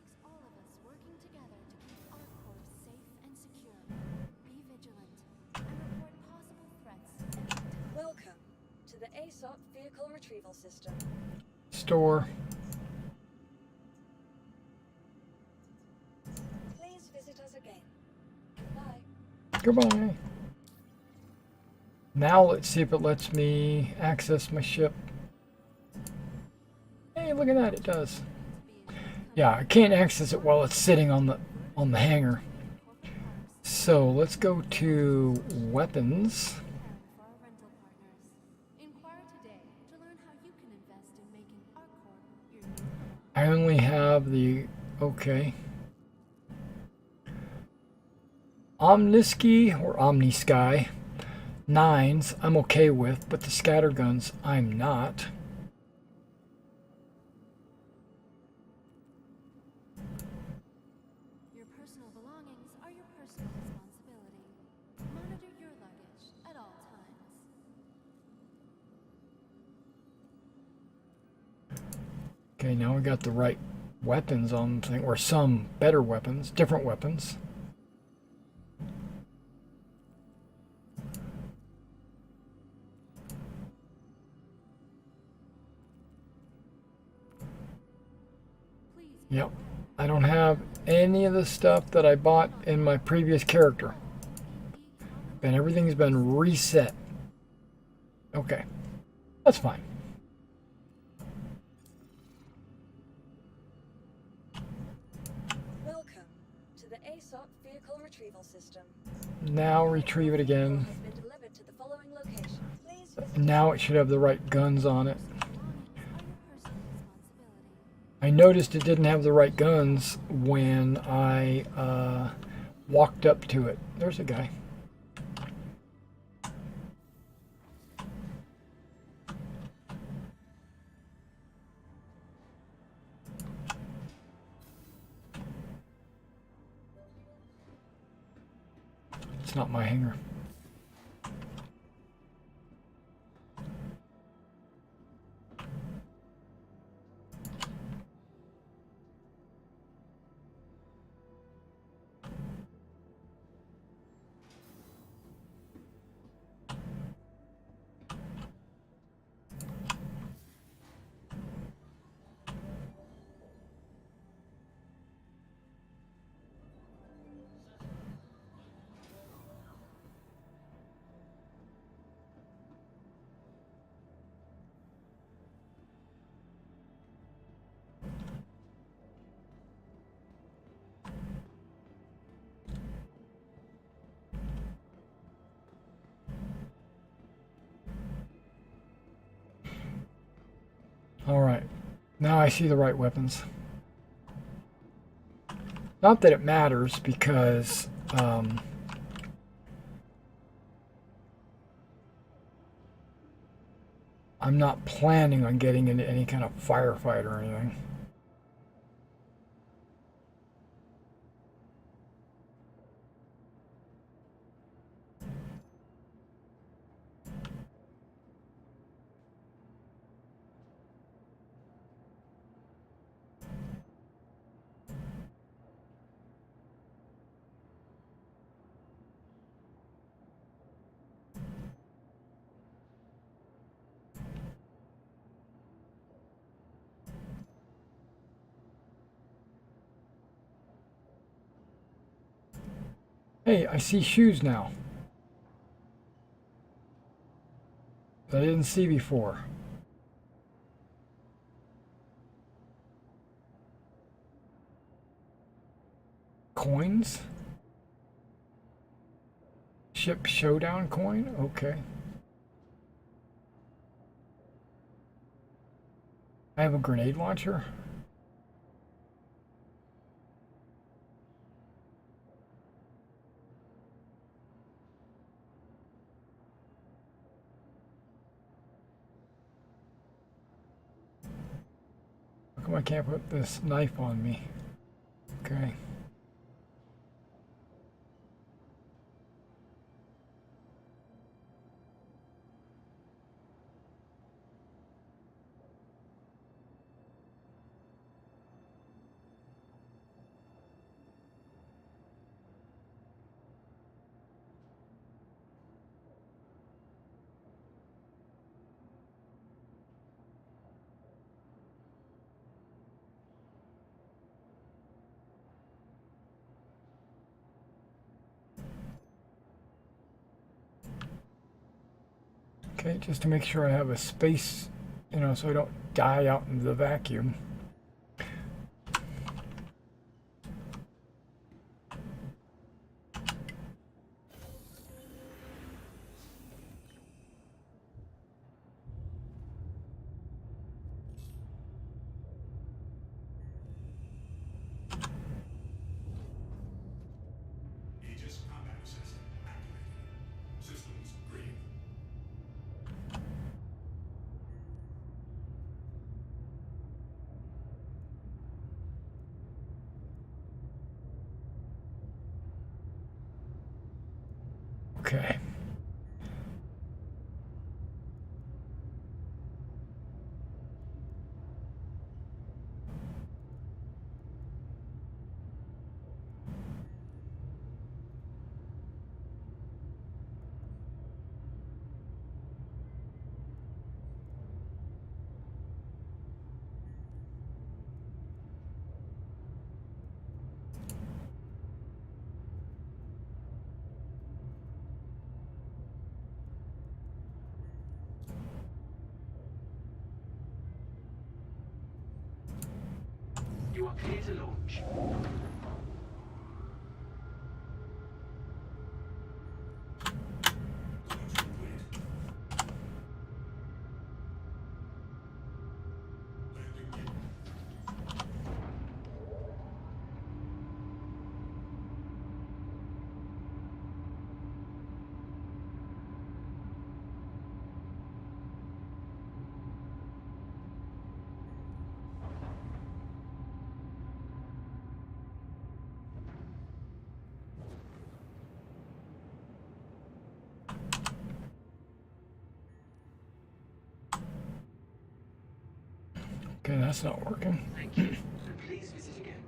takes all of us working together to keep ArcCorp safe and secure. Be vigilant and report possible threats and victims. Welcome to the ASOP vehicle retrieval system. Store. Please visit us again. Goodbye. Goodbye. Now let's see if it lets me access my ship. Hey, look at that, it does. Yeah, I can't access it while it's sitting on the hangar. So let's go to weapons. For our rental partners. Inquire today to learn how you can invest in making ArcCorp your new home. I only have the okay. Omniski or Omnisky 9s I'm okay with, but the scatterguns I'm not. Your personal belongings are your personal responsibility. Monitor your luggage at all times. Okay, now we got the right weapons on the thing, or some better weapons, different weapons. Please Yep, I don't have any of the stuff that I bought in my previous character. And everything's been reset. Okay, that's fine. Welcome to the ASOP vehicle retrieval system. Now retrieve it again. Has been delivered to the following location. Please visit Now it should have the right guns on it. belongings are your personal responsibility. I noticed it didn't have the right guns when I walked up to it. There's a guy. It's not my hangar. All right. Now I see the right weapons. Not that it matters because I'm not planning on getting into any kind of firefight or anything. Hey, I see shoes now that I didn't see before. Coins? Ship showdown coin? Okay. I have a grenade launcher. How come I can't put this knife on me? Okay. Okay, just to make sure I have a space, you know, so I don't die out into the vacuum. Aegis combat assistant activated. Systems green. Okay. You are clear to launch. Launch complete. Landing gear. Okay, that's not working. Thank you. And please visit again.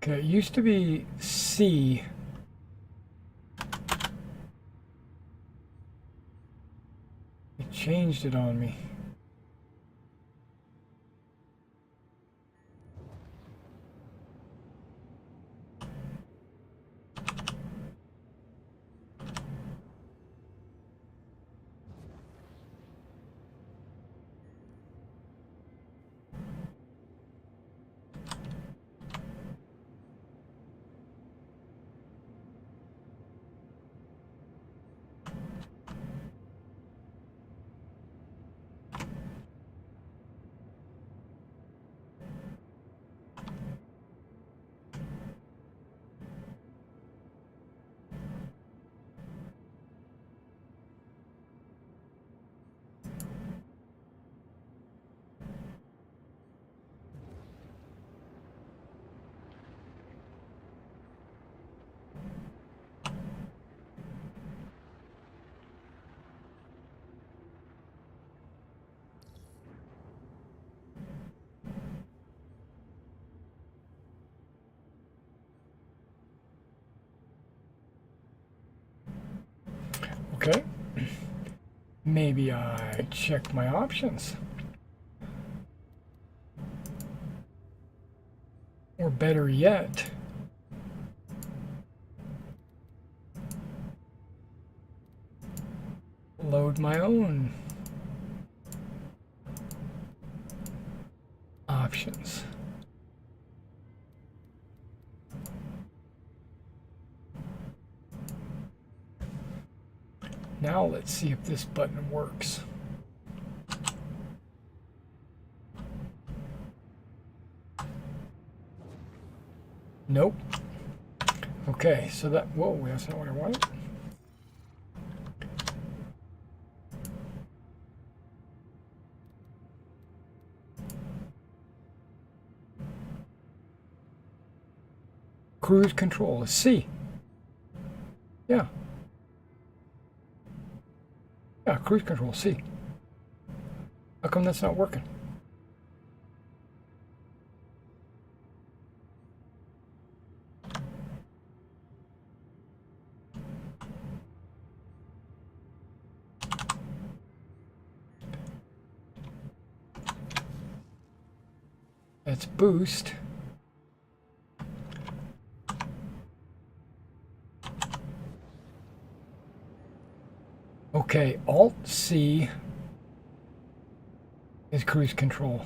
Okay, it used to be C. It changed it on me. Okay. Maybe I check my options. Or better yet, load my own options. Now let's see if this button works. Nope. Okay, so that, whoa, that's not what I wanted. Cruise control is C. Yeah. Yeah, cruise control C. How come that's not working? That's boost. Okay, Alt C is cruise control.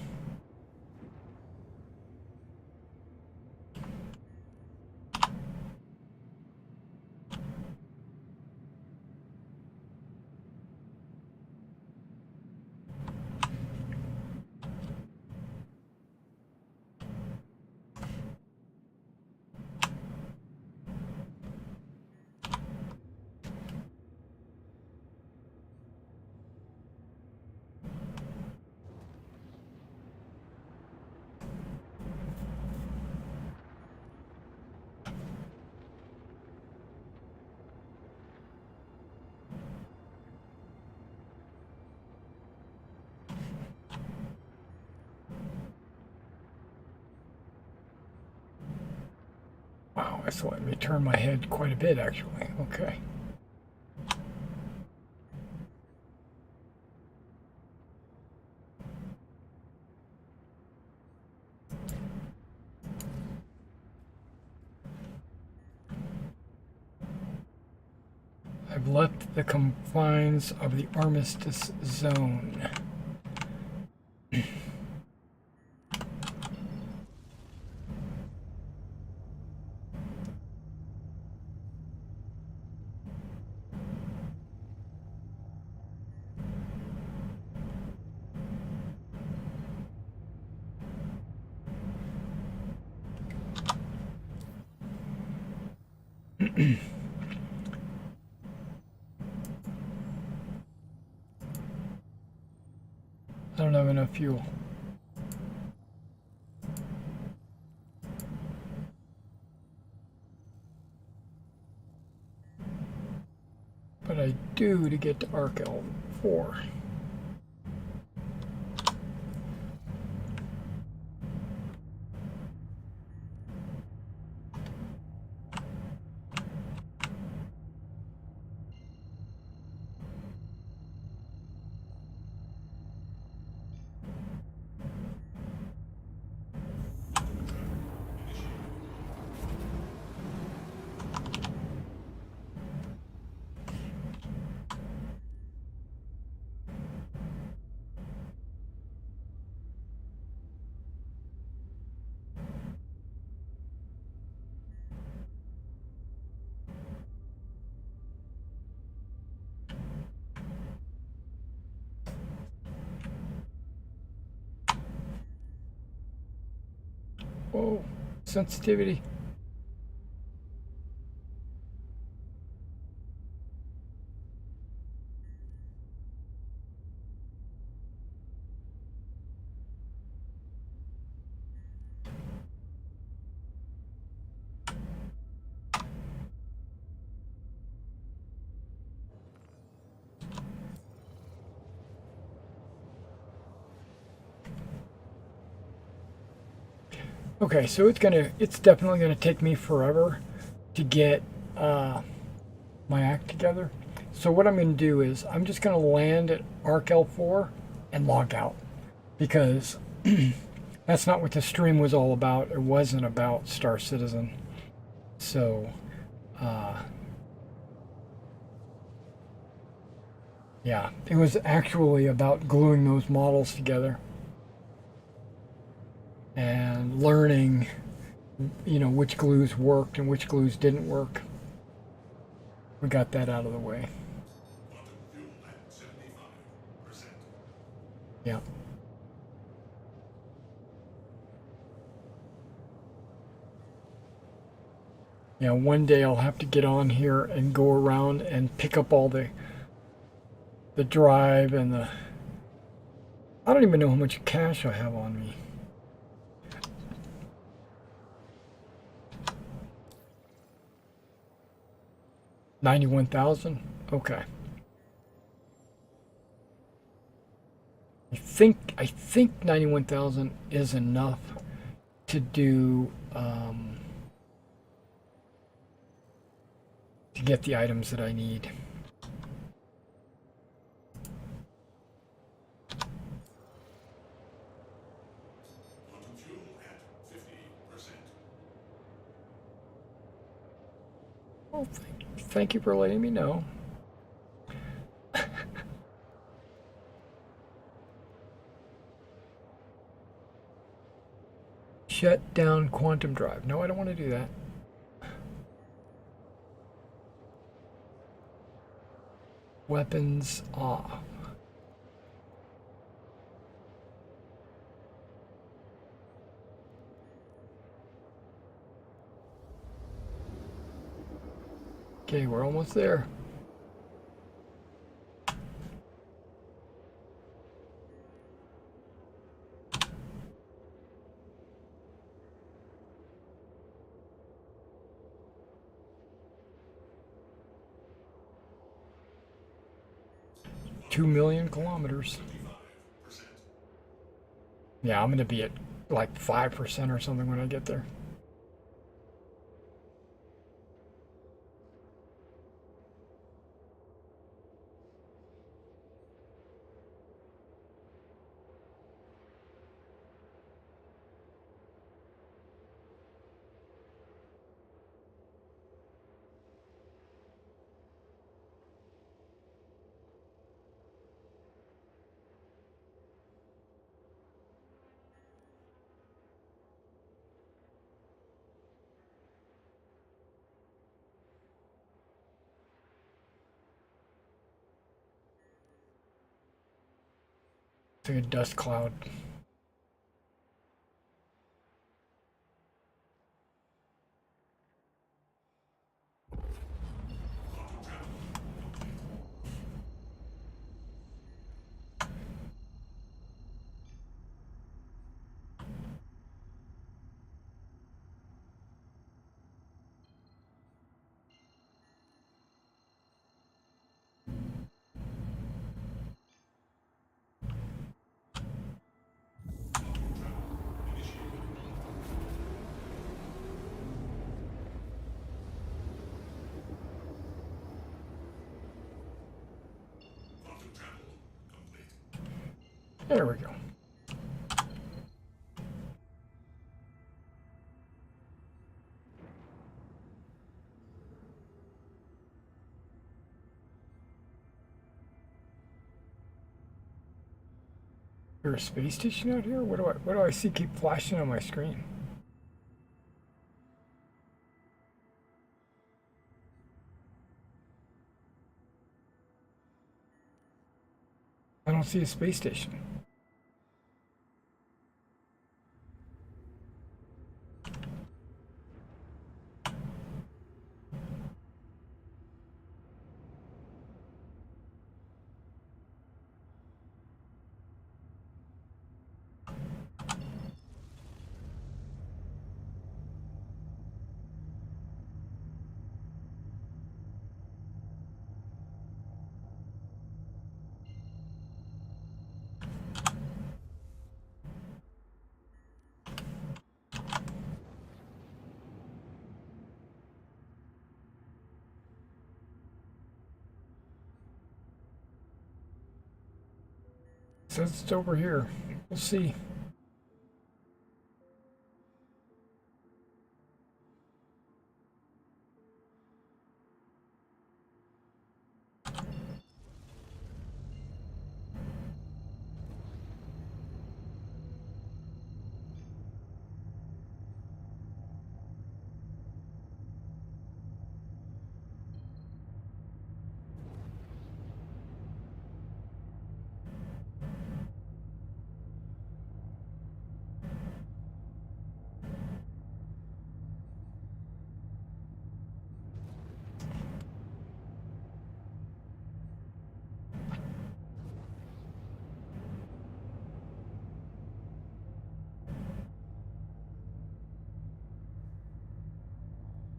Wow, that's letting me turn my head quite a bit, actually. Okay. I've left the confines of the armistice zone. I don't have enough fuel. But I do to get to Arc L4. Whoa, sensitivity. Okay, so it's definitely gonna take me forever to get my act together. So what I'm going to do is I'm just going to land at Arc L4 and log out, because that's not what the stream was all about. It wasn't about Star Citizen. So, yeah, it was actually about gluing those models together and learning, which glues worked and which glues didn't work. We got that out of the way. Quantum fuel at 75%. Yeah. Yeah, one day I'll have to get on here and go around and pick up all the drive and the... I don't even know how much cash I have on me. $91,000? Okay. I think 91,000 is enough to do to get the items that I need. Quantum fuel at 50%. Well, thank you for letting me know. Shut down quantum drive. No, I don't want to do that. Weapons off. Okay, we're almost there. $2,000,000 kilometers. 25%. Yeah, I'm gonna be at like 5% or something when I get there. It's like a dust cloud. Quantum travel complete. There we go. Is there a space station out here? What do I see keep flashing on my screen? I don't see a space station. says it's over here. We'll see.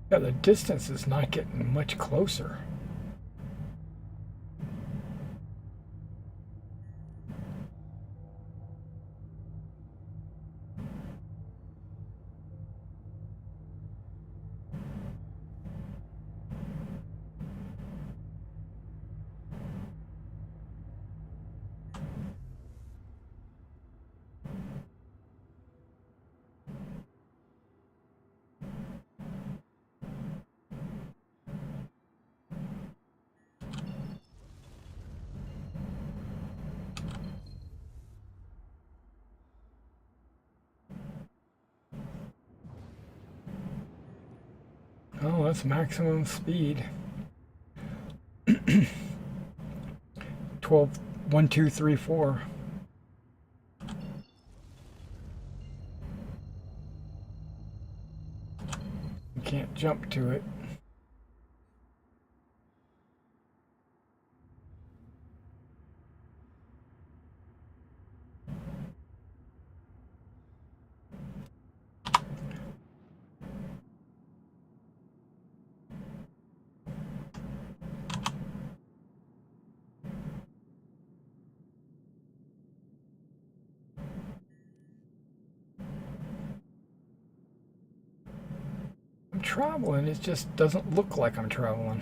Yeah, the distance is not getting much closer. Oh, that's maximum speed. 12, 1, 2, 3, 4. You can't jump to it. I'm traveling, it just doesn't look like I'm traveling.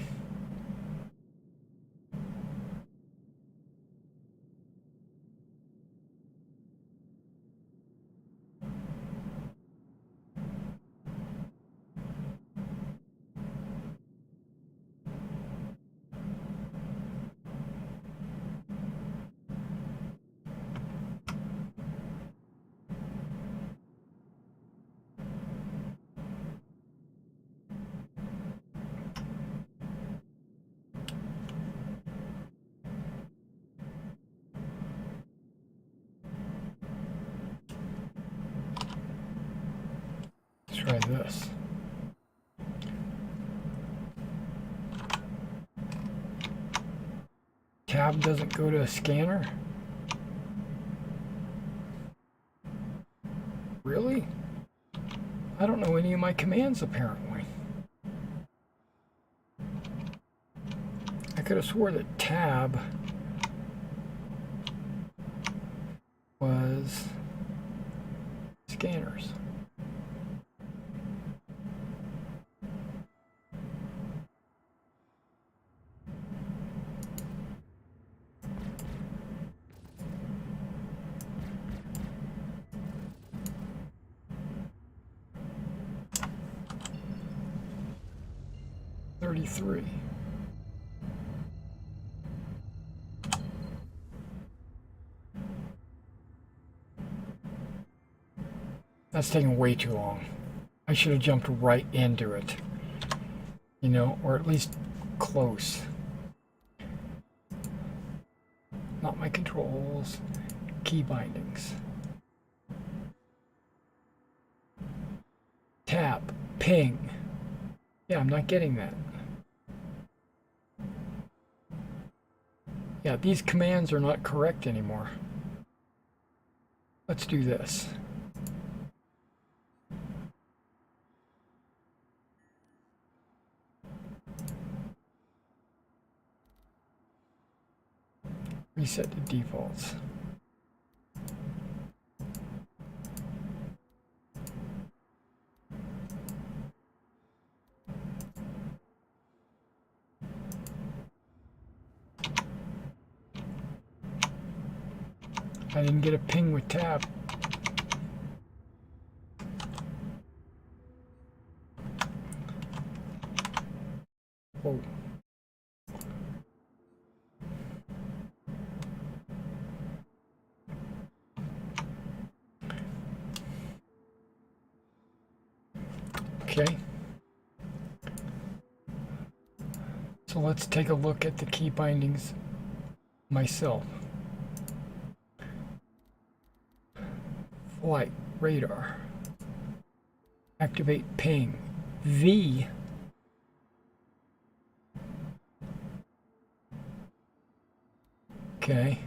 Let's try this. Tab doesn't go to a scanner? Really? I don't know any of my commands apparently. I could have swore that tab was scanners. $33. That's taking way too long. I should have jumped right into it. You know, or at least close. Not my controls. Key bindings. Tab. Ping. Yeah, I'm not getting that. Yeah, these commands are not correct anymore. Let's do this. Reset to defaults. I didn't get a ping with tab. Whoa. Okay. So let's take a look at the key bindings myself. Flight, radar, activate ping, V, okay,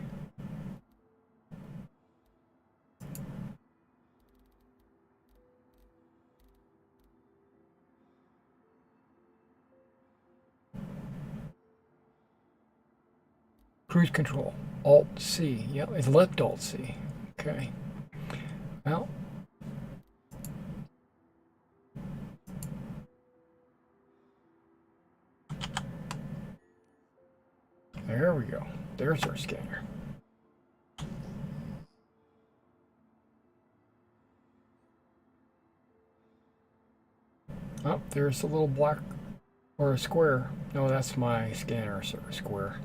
cruise control, Alt C, yep, it's left Alt C, okay, well, there we go. There's our scanner. Oh, there's a little black or a square. No, that's my scanner, so square.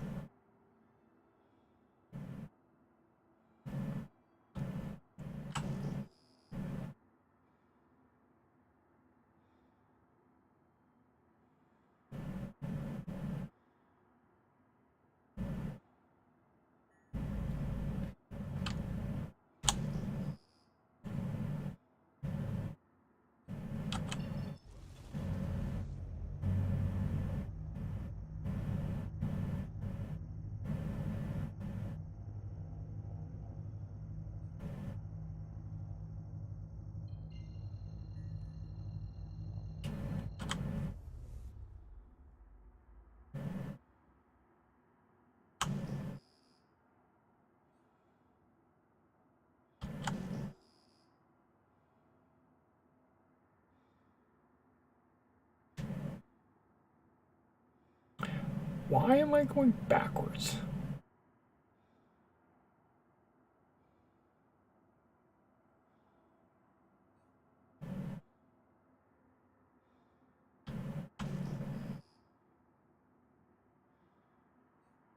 Why am I going backwards?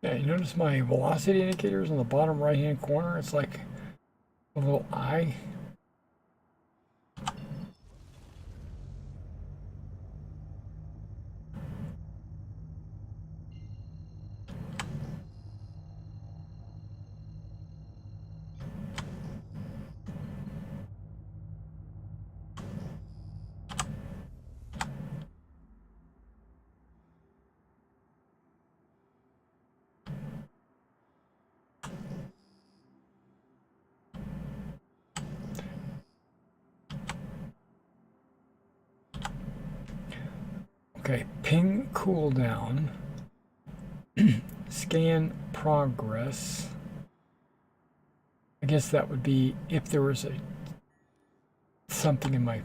Yeah, you notice my velocity indicators in the bottom right hand corner? It's like a little eye. Okay, ping cooldown, scan progress. I guess that would be if there was something in my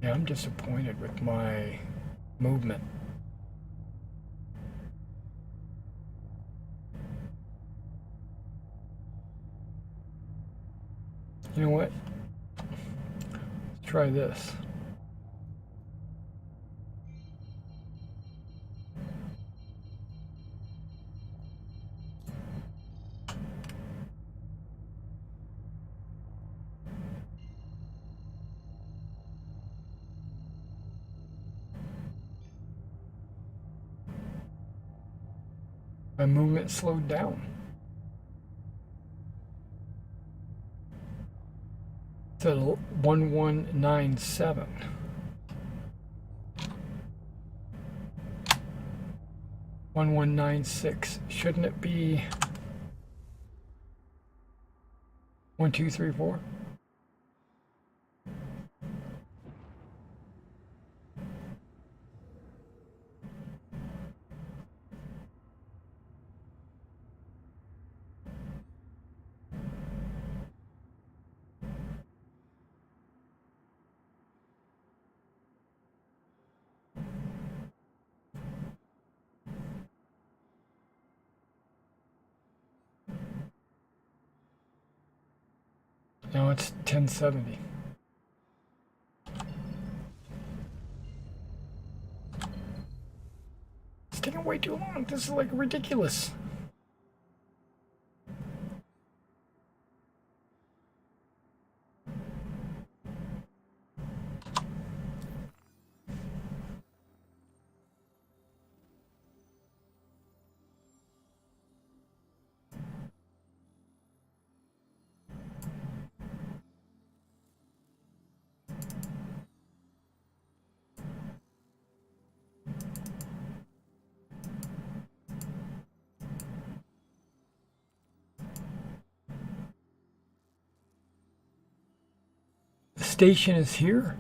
Yeah, I'm disappointed with my movement. You know what? Let's try this. My movement slowed down. It's at 1197. $1196. Shouldn't it be 1, 2, 3, 4. Now it's 1070. It's taking way too long. This is like ridiculous. The station is here.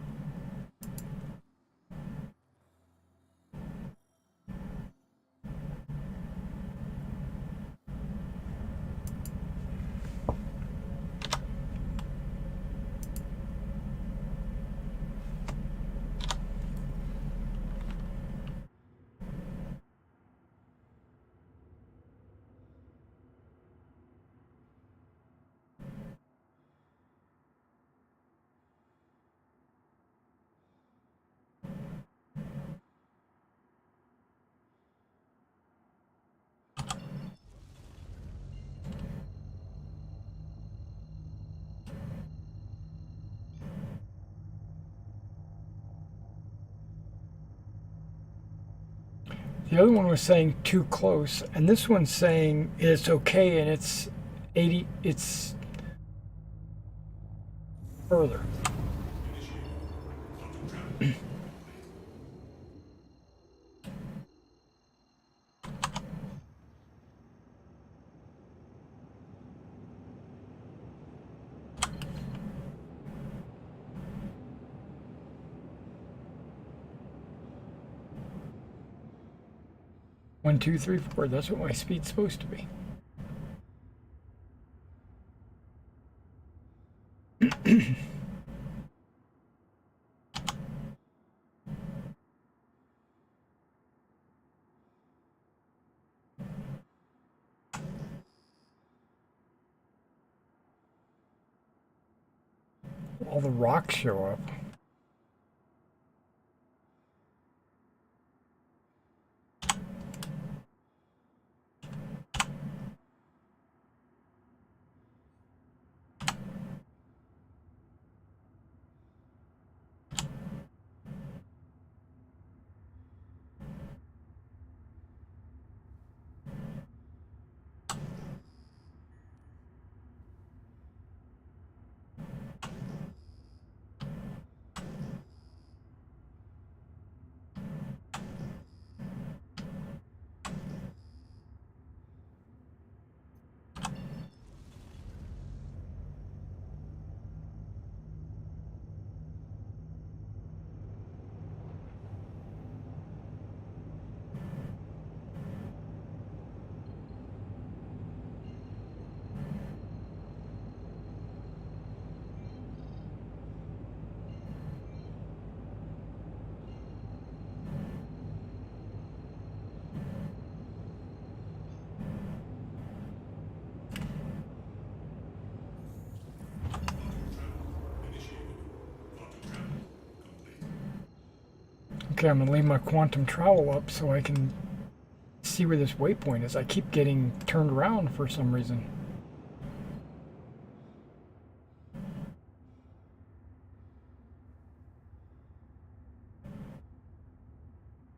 The other one was saying too close, and this one's saying it's okay and it's 80, it's further. Initiated. Quantum travel complete. 1, 2, 3, 4. That's what my speed's supposed to be. All the rocks show up. Initiated. Quantum travel complete. Okay, I'm gonna leave my quantum trowel up so I can see where this waypoint is. I keep getting turned around for some reason.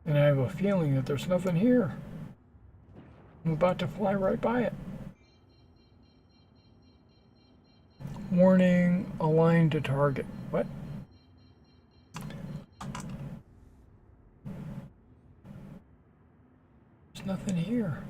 And I have a feeling that there's nothing here. I'm about to fly right by it. Warning, aligned to target. What? There's nothing here.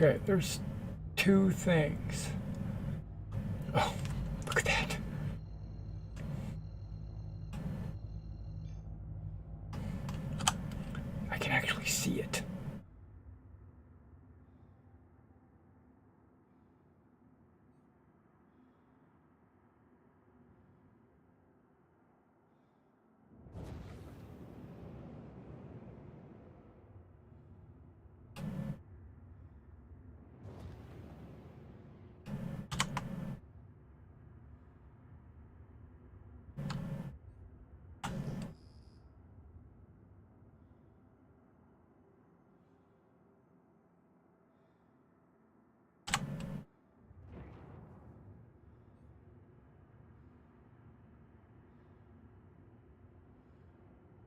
Okay, there's two things. Oh, look at that. I can actually see it.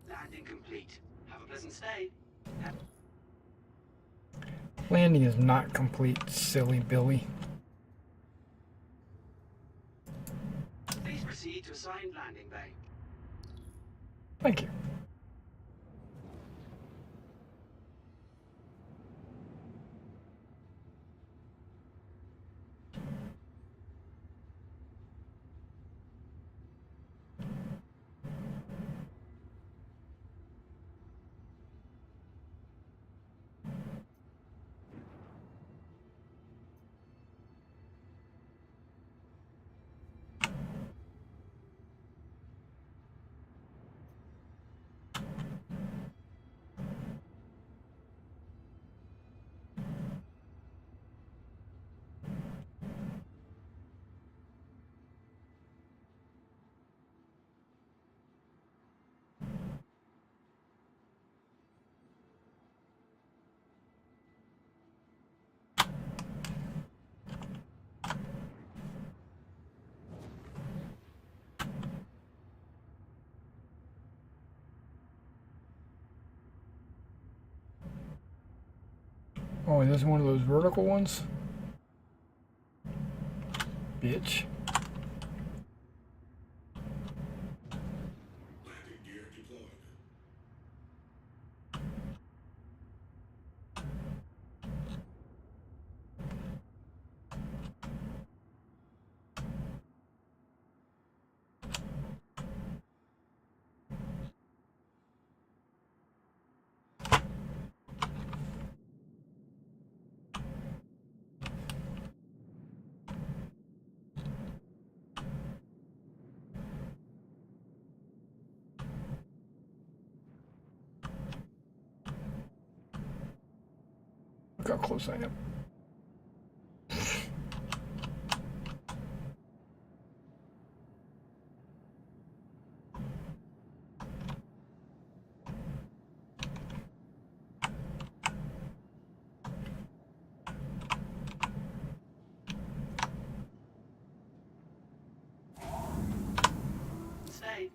Landing complete. Have a pleasant stay. Landing is not complete, silly Billy. Please proceed to assigned landing bay. Thank you. Oh, this is one of those vertical ones? Bitch. Landing gear deployed. Look how close I am. Stay.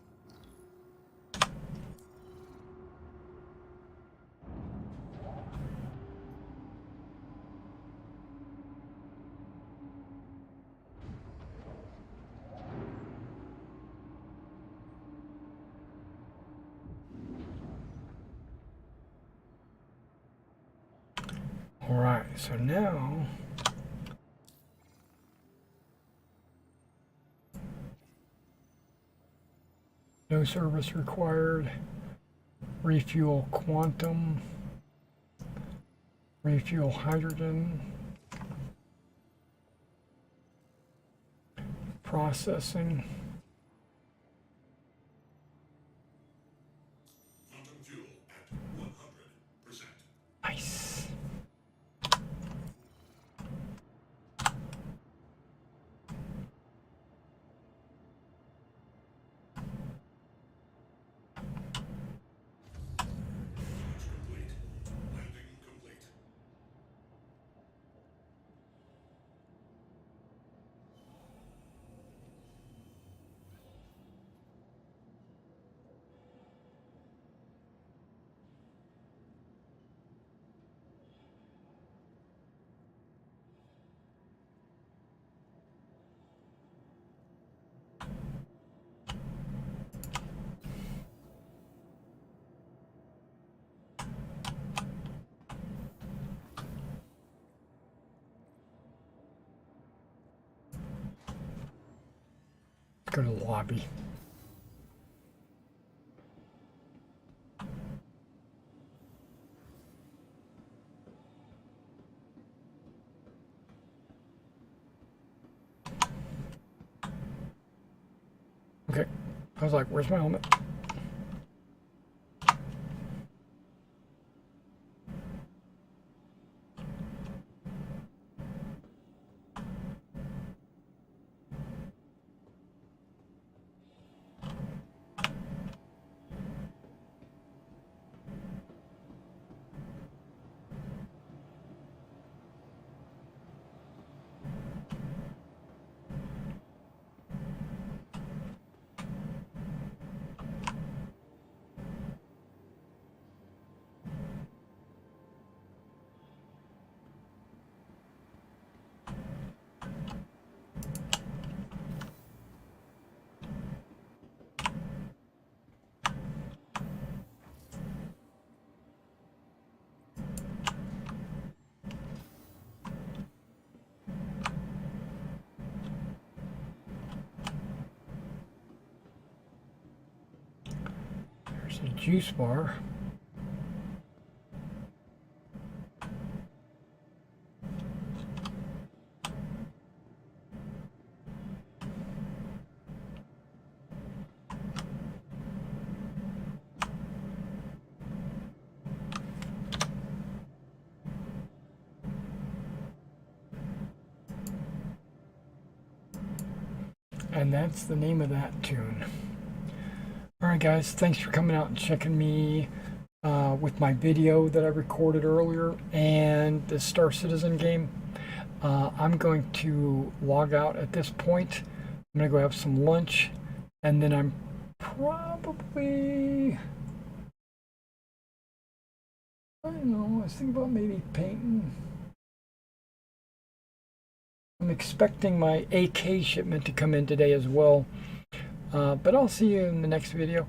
Alright, so now no service required. Refuel quantum. Refuel hydrogen. Processing. Quantum fuel at 100%. Nice. Launch complete. Landing complete. go to the lobby. Okay, I was like, where's my helmet? There's a juice bar. And that's the name of that tune. Alright guys, thanks for coming out and checking me with my video that I recorded earlier and the Star Citizen game. I'm going to log out at this point. I'm going to go have some lunch, and then I'm probably, I don't know, I was thinking about maybe painting. I'm expecting my AK shipment to come in today as well. But I'll see you in the next video.